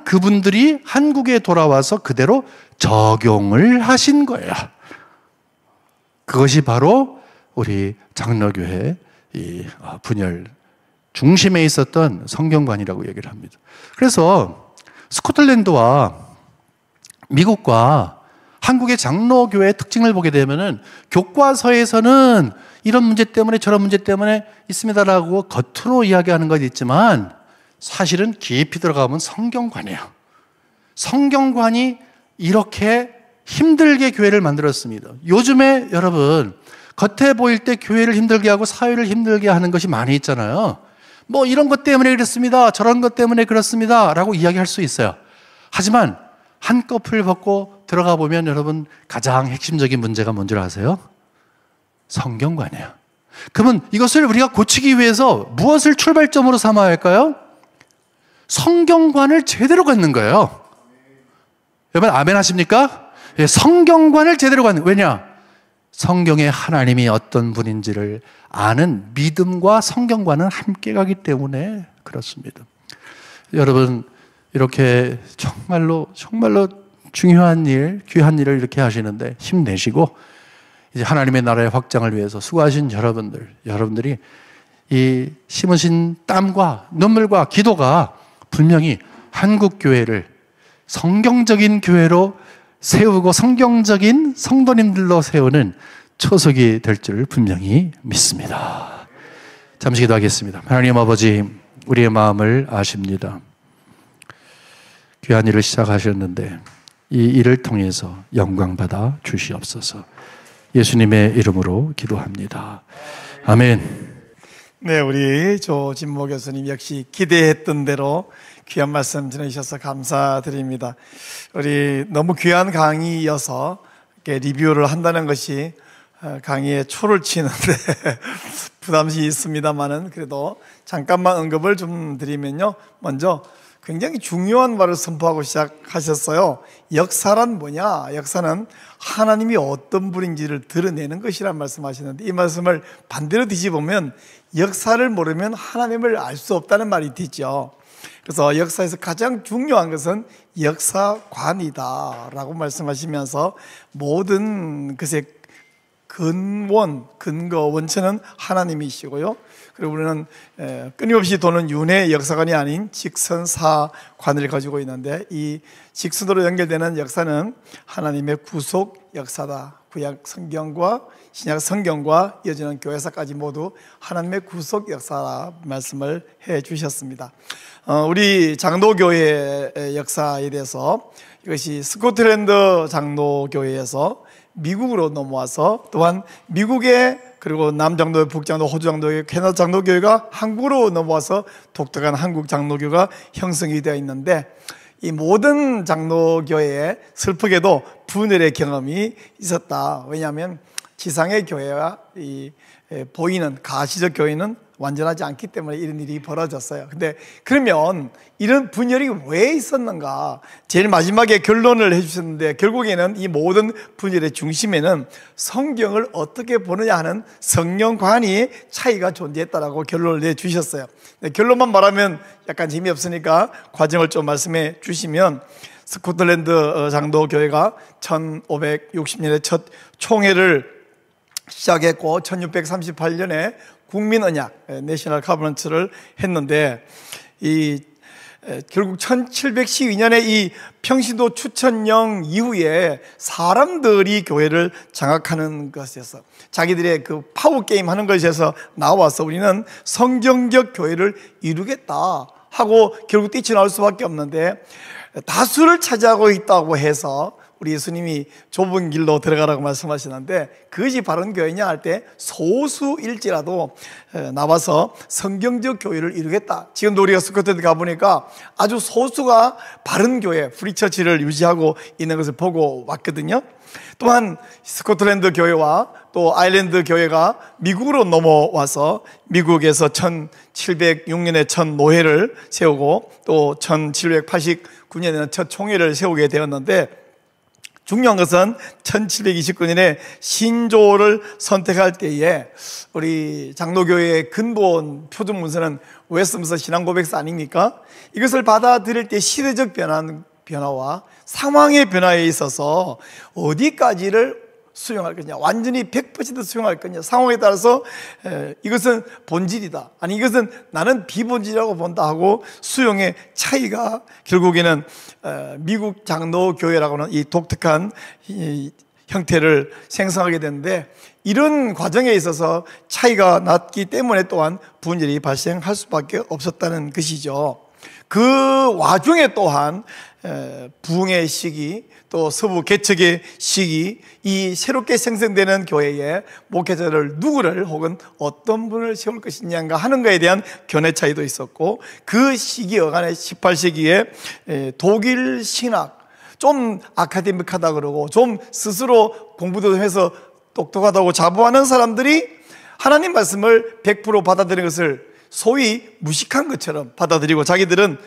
Speaker 1: 그분들이 한국에 돌아와서 그대로 적용을 하신 거예요. 그것이 바로 우리 장로교회 이 분열 중심에 있었던 성경관이라고 얘기를 합니다. 그래서 스코틀랜드와 미국과 한국의 장로교회의 특징을 보게 되면은 교과서에서는 이런 문제 때문에 저런 문제 때문에 있습니다라고 겉으로 이야기하는 건 있지만 사실은 깊이 들어가면 성경관이에요. 성경관이 이렇게 힘들게 교회를 만들었습니다. 요즘에 여러분 겉에 보일 때 교회를 힘들게 하고 사회를 힘들게 하는 것이 많이 있잖아요. 뭐 이런 것 때문에 그렇습니다, 저런 것 때문에 그렇습니다 라고 이야기할 수 있어요. 하지만 한꺼풀 벗고 들어가 보면 여러분 가장 핵심적인 문제가 뭔지 아세요? 성경관이에요. 그러면 이것을 우리가 고치기 위해서 무엇을 출발점으로 삼아야 할까요? 성경관을 제대로 갖는 거예요. 여러분 아멘 하십니까? 예, 성경관을 제대로 갖는, 왜냐? 성경에 하나님이 어떤 분인지를 아는 믿음과 성경관은 함께 가기 때문에 그렇습니다. 여러분 이렇게 정말로 중요한 일, 귀한 일을 이렇게 하시는데 힘내시고 이제 하나님의 나라의 확장을 위해서 수고하신 여러분들이 이 심으신 땀과 눈물과 기도가 분명히 한국 교회를 성경적인 교회로 세우고 성경적인 성도님들로 세우는 초석이 될 줄 분명히 믿습니다. 잠시 기도하겠습니다. 하나님 아버지, 우리의 마음을 아십니다. 귀한 일을 시작하셨는데 이 일을 통해서 영광 받아 주시옵소서. 예수님의 이름으로 기도합니다. 아멘.
Speaker 2: 네, 우리 조진모 교수님 역시 기대했던 대로 귀한 말씀 전해주셔서 감사드립니다. 우리 너무 귀한 강의여서 이렇게 리뷰를 한다는 것이 강의에 초를 치는데 부담이 있습니다만은 그래도 잠깐만 언급을 좀 드리면요. 먼저 굉장히 중요한 말을 선포하고 시작하셨어요. 역사란 뭐냐? 역사는 하나님이 어떤 분인지를 드러내는 것이란 말씀하시는데 이 말씀을 반대로 뒤집으면 역사를 모르면 하나님을 알 수 없다는 말이 있죠. 그래서 역사에서 가장 중요한 것은 역사관이다라고 말씀하시면서 모든 것의 근거, 원천은 하나님이시고요. 그리고 우리는 끊임없이 도는 윤회 역사관이 아닌 직선사관을 가지고 있는데 이 직선으로 연결되는 역사는 하나님의 구속 역사다. 구약 성경과 신약 성경과 이어지는 교회사까지 모두 하나님의 구속 역사라 말씀을 해 주셨습니다. 우리 장로교회의 역사에 대해서 이것이 스코틀랜드 장로교회에서 미국으로 넘어와서 또한 미국의 그리고 남장로회, 북장로, 호주장로회, 캐나다 장로교회가 한국으로 넘어와서 독특한 한국 장로교가 형성이 되어 있는데 이 모든 장로교회에 슬프게도 분열의 경험이 있었다. 왜냐하면 지상의 교회와 이 보이는 가시적 교회는 완전하지 않기 때문에 이런 일이 벌어졌어요. 근데 그러면 이런 분열이 왜 있었는가? 제일 마지막에 결론을 해주셨는데 결국에는 이 모든 분열의 중심에는 성경을 어떻게 보느냐 하는 성령관이 차이가 존재했다라고 결론을 내주셨어요. 결론만 말하면 약간 재미없으니까 과정을 좀 말씀해 주시면 스코틀랜드 장로교회가 1560년에 첫 총회를 시작했고 1638년에 국민언약 내셔널 카버넌트를 했는데 결국 1712년에 이 평신도 추천령 이후에 사람들이 교회를 장악하는 것에서 자기들의 그 파워게임 하는 것에서 나와서 우리는 성경적 교회를 이루겠다 하고 결국 뛰쳐나올 수밖에 없는데 다수를 차지하고 있다고 해서 우리 예수님이 좁은 길로 들어가라고 말씀하시는데 그것이 바른 교회냐 할 때 소수일지라도 나와서 성경적 교회를 이루겠다. 지금도 우리가 스코틀랜드 가보니까 아주 소수가 바른 교회, 프리처치를 유지하고 있는 것을 보고 왔거든요. 또한 스코틀랜드 교회와 또 아일랜드 교회가 미국으로 넘어와서 미국에서 1706년에 첫 노회를 세우고 또 1789년에는 첫 총회를 세우게 되었는데 중요한 것은 1729년에 신조를 선택할 때에 우리 장로교회의 근본 표준 문서는 웨스트민스터 신앙고백서 아닙니까? 이것을 받아들일 때 시대적 변화와 상황의 변화에 있어서 어디까지를 수용할 거냐, 완전히 100% 수용할 거냐, 상황에 따라서 이것은 본질이다, 아니 이것은 나는 비본질이라고 본다 하고 수용의 차이가 결국에는 미국 장로교회라고 하는 이 독특한 이 형태를 생성하게 되는데 이런 과정에 있어서 차이가 났기 때문에 또한 분열이 발생할 수밖에 없었다는 것이죠. 그 와중에 또한 부흥의 시기 또 서부 개척의 시기, 이 새롭게 생성되는 교회에 목회자를 누구를 혹은 어떤 분을 세울 것이냐가 하는 것에 대한 견해 차이도 있었고 그 시기 어간에 18세기에 독일 신학 좀 아카데믹하다 그러고 좀 스스로 공부도 해서 똑똑하다고 자부하는 사람들이 하나님 말씀을 100% 받아들이는 것을 소위 무식한 것처럼 받아들이고 자기들은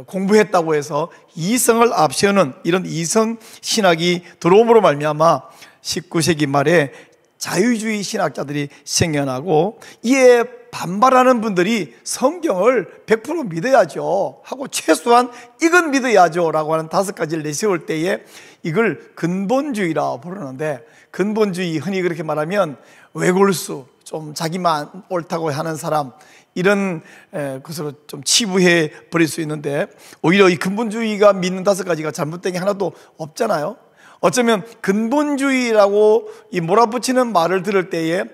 Speaker 2: 공부했다고 해서 이성을 앞세우는 이런 이성 신학이 들어옴으로 말미암아 19세기 말에 자유주의 신학자들이 생겨나고 이에 반발하는 분들이 성경을 100% 믿어야죠 하고 최소한 이건 믿어야죠 라고 하는 5가지를 내세울 때에 이걸 근본주의라고 부르는데 근본주의 흔히 그렇게 말하면 외골수 좀 자기만 옳다고 하는 사람 이런 것으로 좀 치부해 버릴 수 있는데 오히려 이 근본주의가 믿는 5가지가 잘못된 게 하나도 없잖아요. 어쩌면 근본주의라고 이 몰아붙이는 말을 들을 때에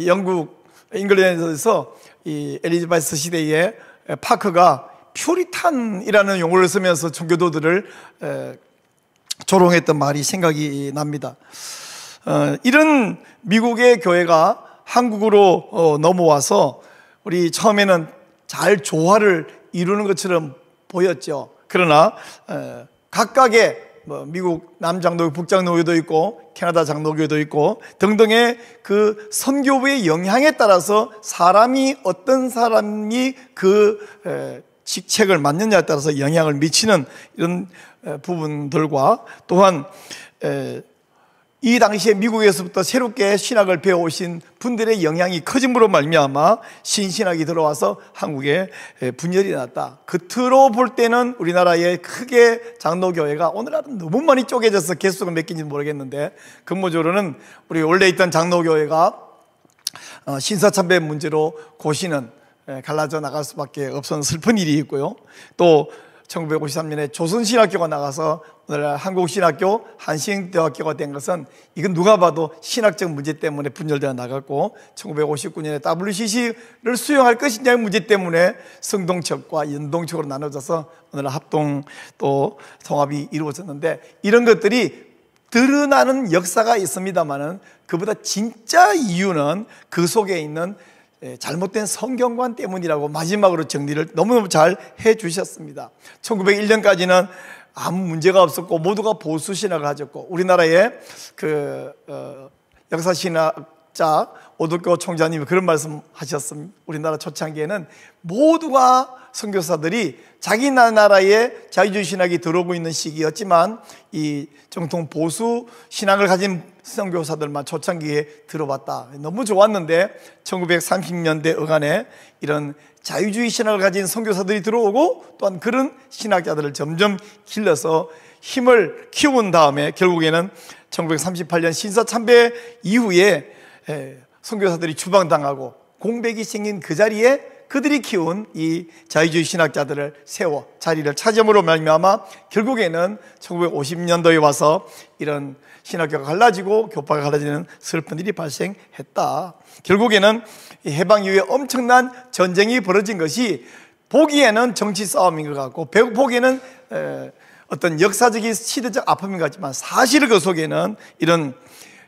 Speaker 2: 영국 잉글랜드에서 이 엘리자베스 시대에 파크가 퓨리탄이라는 용어를 쓰면서 종교도들을 조롱했던 말이 생각이 납니다. 이런 미국의 교회가 한국으로 넘어와서 우리 처음에는 잘 조화를 이루는 것처럼 보였죠. 그러나 각각의 미국 남장로교, 북장로교도 있고 캐나다 장로교도 있고 등등의 그 선교부의 영향에 따라서 사람이 어떤 사람이 그 직책을 맡느냐에 따라서 영향을 미치는 이런 부분들과 또한 이 당시에 미국에서부터 새롭게 신학을 배워오신 분들의 영향이 커짐으로 말미암아 신신학이 들어와서 한국에 분열이 났다. 겉으로 볼 때는 우리나라의 크게 장로교회가 오늘날은 너무 많이 쪼개져서 개수가 몇 개인지 모르겠는데 근본적으로는 우리 원래 있던 장로교회가 신사참배 문제로 고시는 갈라져 나갈 수밖에 없었던 슬픈 일이 있고요. 또 1953년에 조선신학교가 나가서 오늘날 한국신학교 한신대학교가 된 것은 이건 누가 봐도 신학적 문제 때문에 분열되어 나갔고, 1959년에 WCC를 수용할 것이냐의 문제 때문에 성동척과 연동척으로 나눠져서 오늘날 합동 또 통합이 이루어졌는데, 이런 것들이 드러나는 역사가 있습니다만은 그보다 진짜 이유는 그 속에 있는 잘못된 성경관 때문이라고 마지막으로 정리를 너무너무 잘 해주셨습니다. 1901년까지는 아무 문제가 없었고 모두가 보수 신학을 가졌고, 우리나라의 역사신학자 오덕교 총장님이 그런 말씀 하셨습니다. 우리나라 초창기에는 모두가 선교사들이 자기 나라에 자유주의 신학이 들어오고 있는 시기였지만 이 정통 보수 신학을 가진 선교사들만 초창기에 들어왔다. 너무 좋았는데 1930년대 어간에 이런 자유주의 신학을 가진 선교사들이 들어오고, 또한 그런 신학자들을 점점 길러서 힘을 키운 다음에 결국에는 1938년 신사참배 이후에 선교사들이 추방당하고 공백이 생긴 그 자리에 그들이 키운 이 자유주의 신학자들을 세워 자리를 차점으로 말미암아 결국에는 1950년도에 와서 이런 신학교가 갈라지고 교파가 갈라지는 슬픈 일이 발생했다. 결국에는 해방 이후에 엄청난 전쟁이 벌어진 것이 보기에는 정치 싸움인 것 같고 보기에는 어떤 역사적인 시대적 아픔인 것 같지만, 사실 그 속에는 이런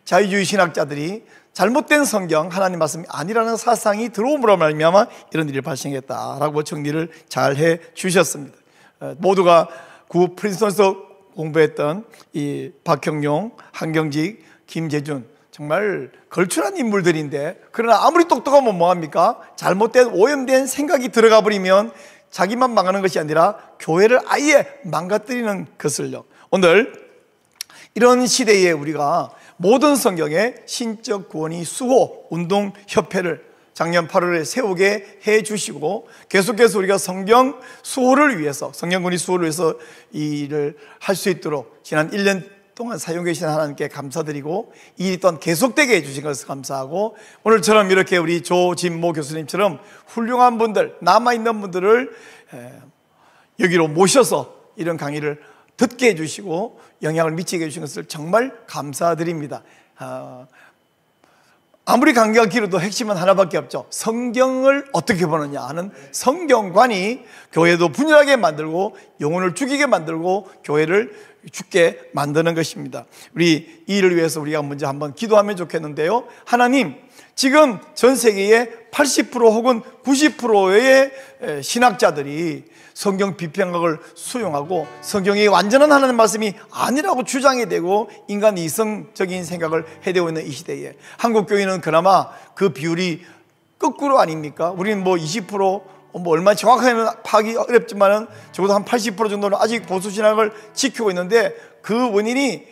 Speaker 2: 자유주의 신학자들이 잘못된 성경, 하나님 말씀이 아니라는 사상이 들어옴으로 말미암아 이런 일이 발생했다라고 정리를 잘 해 주셨습니다. 모두가 구 프린스턴에서 공부했던 이 박형용, 한경직, 김재준, 정말 걸출한 인물들인데, 그러나 아무리 똑똑하면 뭐합니까? 잘못된 오염된 생각이 들어가 버리면 자기만 망하는 것이 아니라 교회를 아예 망가뜨리는 것을요. 오늘 이런 시대에 우리가 모든 성경의 신적 구원이 수호 운동협회를 작년 8월에 세우게 해 주시고, 계속해서 우리가 성경 수호를 위해서, 성경권위 수호를 위해서 이 일을 할 수 있도록 지난 1년 동안 사용해 주신 하나님께 감사드리고, 이 일이 또한 계속되게 해주신 것을 감사하고, 오늘처럼 이렇게 우리 조진모 교수님처럼 훌륭한 분들, 남아있는 분들을 여기로 모셔서 이런 강의를 듣게 해주시고 영향을 미치게 해주신 것을 정말 감사드립니다. 아무리 강의가 길어도 핵심은 하나밖에 없죠. 성경을 어떻게 보느냐 하는 성경관이 교회도 분열하게 만들고 영혼을 죽이게 만들고 교회를 죽게 만드는 것입니다. 우리 이 일을 위해서 우리가 먼저 한번 기도하면 좋겠는데요. 하나님, 지금 전 세계의 80% 혹은 90%의 신학자들이 성경 비평학을 수용하고 성경이 완전한 하나님 말씀이 아니라고 주장이 되고 인간 이성적인 생각을 해대고 있는 이 시대에 한국 교회는 그나마 그 비율이 거꾸로 아닙니까? 우리는 뭐 20% 얼마 정확하게는 파악이 어렵지만은 적어도 한 80% 정도는 아직 보수 신학을 지키고 있는데, 그 원인이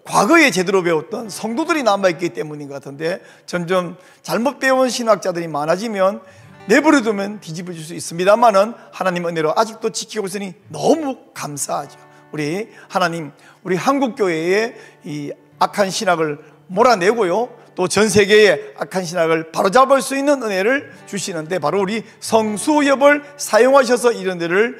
Speaker 2: 과거에 제대로 배웠던 성도들이 남아있기 때문인 것 같은데, 점점 잘못 배운 신학자들이 많아지면 내버려두면 뒤집어질 수 있습니다만은 하나님 은혜로 아직도 지키고 있으니 너무 감사하죠. 우리 하나님, 우리 한국교회의 이 악한 신학을 몰아내고요, 또 전 세계의 악한 신학을 바로잡을 수 있는 은혜를 주시는데, 바로 우리 성수협을 사용하셔서 이런 일을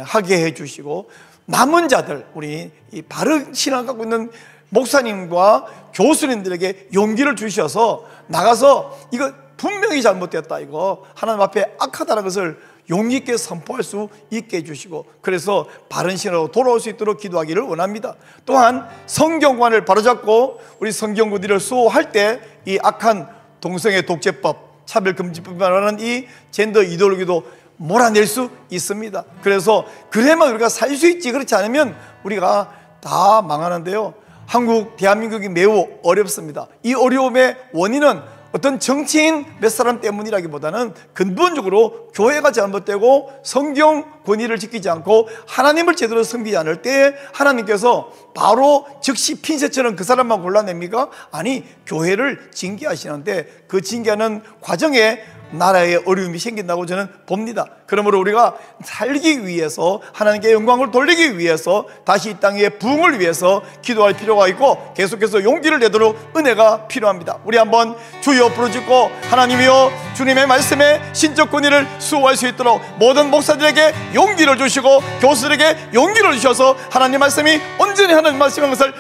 Speaker 2: 하게 해주시고, 남은 자들, 우리 이 바른 신앙을 갖고 있는 목사님과 교수님들에게 용기를 주셔서 나가서 이거 분명히 잘못됐다, 이거 하나님 앞에 악하다는 것을 용기 있게 선포할 수 있게 해주시고, 그래서 바른 신앙으로 돌아올 수 있도록 기도하기를 원합니다. 또한 성경관을 바로잡고 우리 성경구들을 수호할 때 이 악한 동성애 독재법, 차별금지법이라는 이 젠더 이데올로기도 몰아낼 수 있습니다. 그래서 그래만 우리가 살 수 있지, 그렇지 않으면 우리가 다 망하는데요. 한국, 대한민국이 매우 어렵습니다. 이 어려움의 원인은 어떤 정치인 몇 사람 때문이라기보다는 근본적으로 교회가 잘못되고 성경 권위를 지키지 않고 하나님을 제대로 섬기지 않을 때 하나님께서 바로 즉시 핀셋처럼 그 사람만 골라냅니까? 아니, 교회를 징계하시는데 그 징계하는 과정에 나라에 어려움이 생긴다고 저는 봅니다. 그러므로 우리가 살기 위해서, 하나님께 영광을 돌리기 위해서, 다시 이 땅의 부흥을 위해서 기도할 필요가 있고, 계속해서 용기를 내도록 은혜가 필요합니다. 우리 한번 주여 부르짖고, 하나님이여 주님의 말씀에 신적 권위를 수호할 수 있도록 모든 목사들에게 용기를 주시고 교수들에게 용기를 주셔서 하나님 말씀이 온전히 하나님 말씀인 것을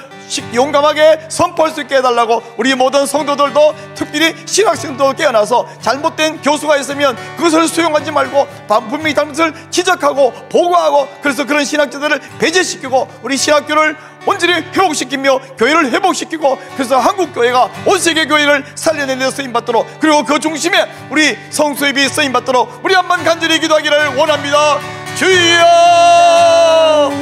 Speaker 2: 용감하게 선포할 수 있게 해달라고, 우리 모든 성도들도 특별히 신학생도 깨어나서 잘못된 교수가 있으면 그것을 수용하지 말고 분명히 잘못을 지적하고 보고하고, 그래서 그런 신학자들을 배제시키고 우리 신학교를 온전히 회복시키며 교회를 회복시키고, 그래서 한국교회가 온세계 교회를 살려내는 데 쓰임받도록, 그리고 그 중심에 우리 성수협이 쓰임받도록 우리 한번 간절히 기도하기를 원합니다. 주여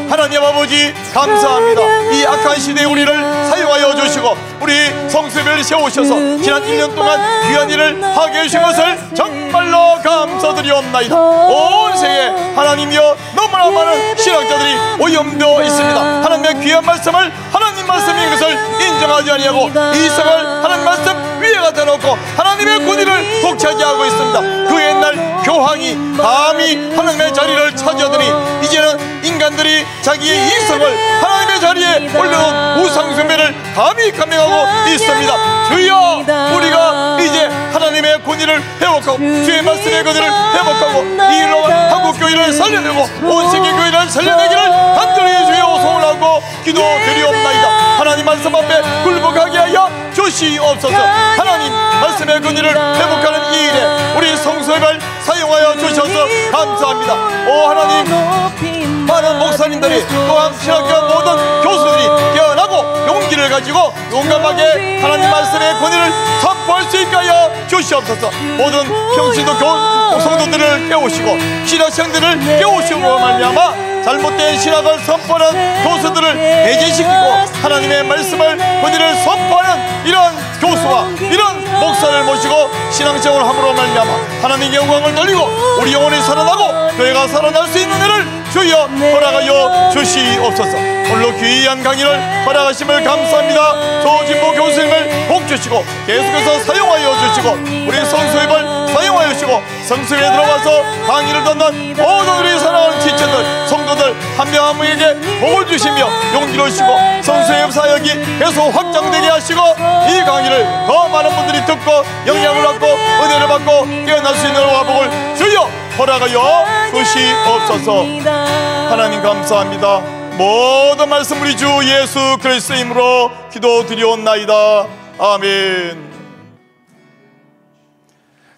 Speaker 2: 하나님 아버지 감사합니다. 이 악한 시대에 우리를 사용하여 주시고 우리 성수협을 세우셔서 지난 1년 동안 귀한 일을 하게 해주신 것을 정말로 감사드리옵나이다. 온 세계에 하나님이여 너무나 많은 신학자들이 오염되어 있습니다. 하나님의 귀한 말씀을 하나님 말씀인 것을 인정하지 아니하고 이성을 하나님 말씀 위에가 대놓고 하나님의 권위를 독차지하고 있습니다. 그 옛날 교황이 감히 하나님의 자리를 차지하더니 이제는 인간들이 자기의 이성을 하나님의 자리에 올려놓은 우상숭배를 감히 감행하고 있습니다. 주여 우리가 이제 하나님의 권위를 회복하고 주의 말씀의 권위를 회복하고 이로 한국교회를 살려내고 온세계 교회를 살려내기를 간절히 주여 소원하고 기도드리옵나이다. 하나님 말씀 앞에 굴복하게 하여 주시옵소서. 하나님 말씀의 권위를 회복하는 이 일에 우리 성수협을 사용하여 주셔서 감사합니다. 오 하나님, 많은 목사님들이 또한 신학교 모든 교수들이 깨어나고 용기를 가지고 용감하게 하나님 말씀의 권위를 선포할 수 있게 하여 주시옵소서. 모든 평신도 성도들을 깨우시고 신학생들을 깨우시고 말미암아 잘못된 신학을 선포하는 교수들을 배제시키고 하나님의 말씀을 권위를 선포하는 이런 교수와 이런 목사를 모시고 신앙생활을 함으로 말미암아 하나님의 영광을 돌리고 우리 영혼이 살아나고 교회가 살아날 수 있는 일을 주여 허락하여 주시옵소서. 홀로 귀한 강의를 허락하심을 감사합니다. 조진보 교수님을 복 주시고 계속해서 사용하여 주시고 우리 성수협을 사용하여 주시고 성수협에 들어가서 강의를 듣는 모든 우리 사랑하는 지체들 성도들 한 명 한 명에게 복을 주시며 용기를 주시고 성수협 사역이 계속 확장되게 하시고 이 강의를 더 많은 분들이 듣고 영향을 받고 은혜를 받고 깨어날 수 있는 화복을 주여 허락하여 주시옵소서. 하나님 감사합니다. 모든 말씀 우리 주 예수 그리스도의 이름으로 기도드리옵나이다. 아멘.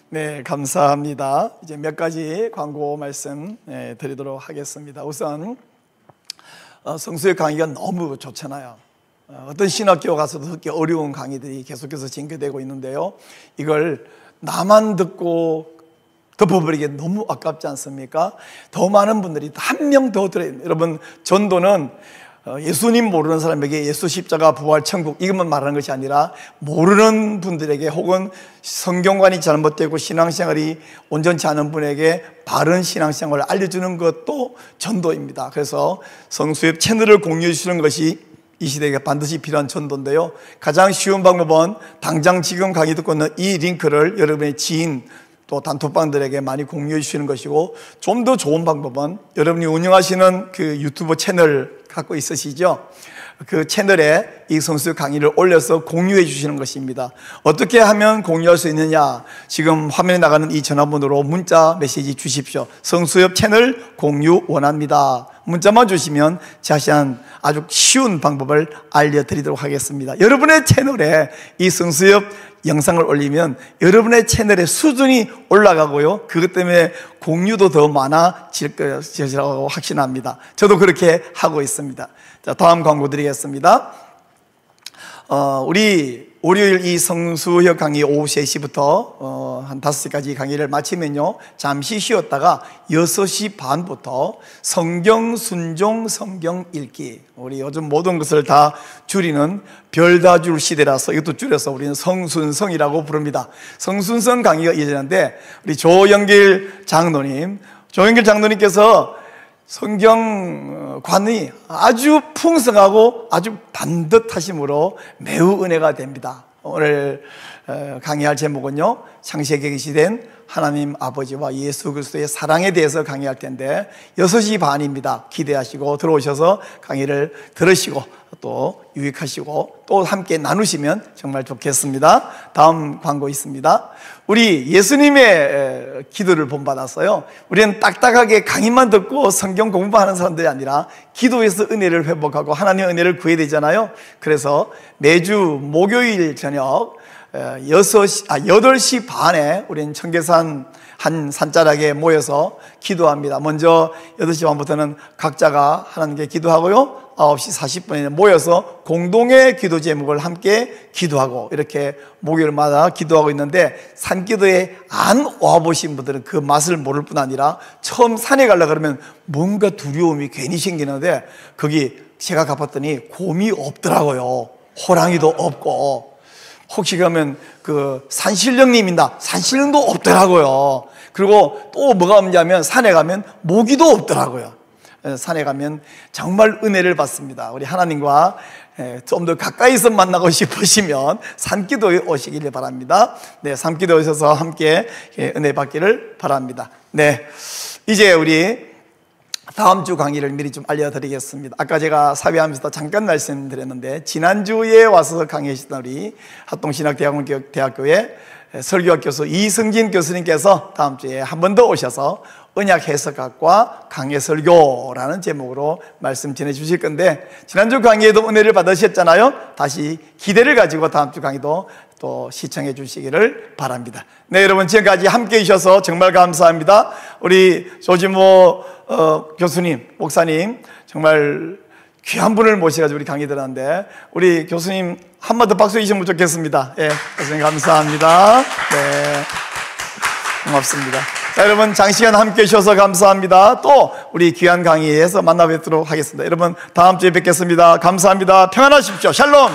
Speaker 2: 네, 감사합니다. 이제 몇 가지 광고 말씀 드리도록 하겠습니다. 우선 성수의 강의가 너무 좋잖아요. 어떤 신학교 가서도 듣기 어려운 강의들이 계속해서 전개되고 있는데요, 이걸 나만 듣고 덮어버리기 너무 아깝지 않습니까? 더 많은 분들이 한 명 더 들어야 됩니다. 여러분, 전도는 예수님 모르는 사람에게 예수 십자가 부활 천국 이것만 말하는 것이 아니라 모르는 분들에게 혹은 성경관이 잘못되고 신앙생활이 온전치 않은 분에게 바른 신앙생활을 알려주는 것도 전도입니다. 그래서 성수협 채널을 공유해 주시는 것이 이 시대에 반드시 필요한 전도인데요, 가장 쉬운 방법은 당장 지금 강의 듣고 있는 이 링크를 여러분의 지인 또 단톡방들에게 많이 공유해 주시는 것이고, 좀 더 좋은 방법은 여러분이 운영하시는 그 유튜브 채널 갖고 있으시죠? 그 채널에 이 성수협 강의를 올려서 공유해 주시는 것입니다. 어떻게 하면 공유할 수 있느냐? 지금 화면에 나가는 이 전화번호로 문자 메시지 주십시오. 성수협 채널 공유 원합니다. 문자만 주시면 자세한 아주 쉬운 방법을 알려드리도록 하겠습니다. 여러분의 채널에 이 성수협 영상을 올리면 여러분의 채널의 수준이 올라가고요, 그것 때문에 공유도 더 많아질 것이라고 확신합니다. 저도 그렇게 하고 있습니다. 자, 다음 광고 드리겠습니다. 우리 월요일 이 성수협 강의 오후 3시부터 한 5시까지 강의를 마치면요, 잠시 쉬었다가 6시 반부터 성경 순종 성경 읽기, 우리 요즘 모든 것을 다 줄이는 별다줄 시대라서 이것도 줄여서 우리는 성순성이라고 부릅니다. 성순성 강의가 이어지는데 우리 조영길 장로님께서 성경관이 아주 풍성하고 아주 반듯하심으로 매우 은혜가 됩니다. 오늘 강의할 제목은요, 창세기에 계시된 하나님 아버지와 예수 그리스도의 사랑에 대해서 강의할 텐데 6시 반입니다. 기대하시고 들어오셔서 강의를 들으시고 또 유익하시고 또 함께 나누시면 정말 좋겠습니다. 다음 광고 있습니다. 우리 예수님의 기도를 본받았어요. 우리는 딱딱하게 강의만 듣고 성경 공부하는 사람들이 아니라 기도에서 은혜를 회복하고 하나님의 은혜를 구해야 되잖아요. 그래서 매주 목요일 저녁 8시 반에 우리는 청계산 한 산자락에 모여서 기도합니다. 먼저 8시 반부터는 각자가 하나님께 기도하고요, 9시 40분에 모여서 공동의 기도 제목을 함께 기도하고 이렇게 목요일마다 기도하고 있는데, 산기도에 안 와보신 분들은 그 맛을 모를 뿐 아니라 처음 산에 가려고 그러면 뭔가 두려움이 괜히 생기는데, 거기 제가 가봤더니 곰이 없더라고요. 호랑이도 없고, 혹시 그러면 그 산신령님이다, 산신령도 없더라고요. 그리고 또 뭐가 없냐면 산에 가면 모기도 없더라고요. 산에 가면 정말 은혜를 받습니다. 우리 하나님과 좀 더 가까이서 만나고 싶으시면 산기도에 오시기를 바랍니다. 네, 산기도에 오셔서 함께 은혜 받기를 바랍니다. 네, 이제 우리 다음 주 강의를 미리 좀 알려드리겠습니다. 아까 제가 사회하면서 잠깐 말씀드렸는데, 지난주에 와서 강의하셨던 우리 합동신학대학교의 설교학 교수 이승진 교수님께서 다음 주에 한 번 더 오셔서 언약 해석학과 강해 설교라는 제목으로 말씀 전해주실 건데, 지난주 강의에도 은혜를 받으셨잖아요. 다시 기대를 가지고 다음 주 강의도 또 시청해 주시기를 바랍니다. 네, 여러분 지금까지 함께 해주셔서 정말 감사합니다. 우리 조지모 교수님, 목사님 정말 귀한 분을 모셔가지고 우리 강의 들었는데, 우리 교수님 한 번 더 박수 주시면 좋겠습니다. 예, 교수님 감사합니다. 네, 고맙습니다. 자, 여러분 장시간 함께 해주셔서 감사합니다. 또 우리 귀한 강의에서 만나 뵙도록 하겠습니다. 여러분 다음 주에 뵙겠습니다. 감사합니다. 평안하십시오. 샬롬.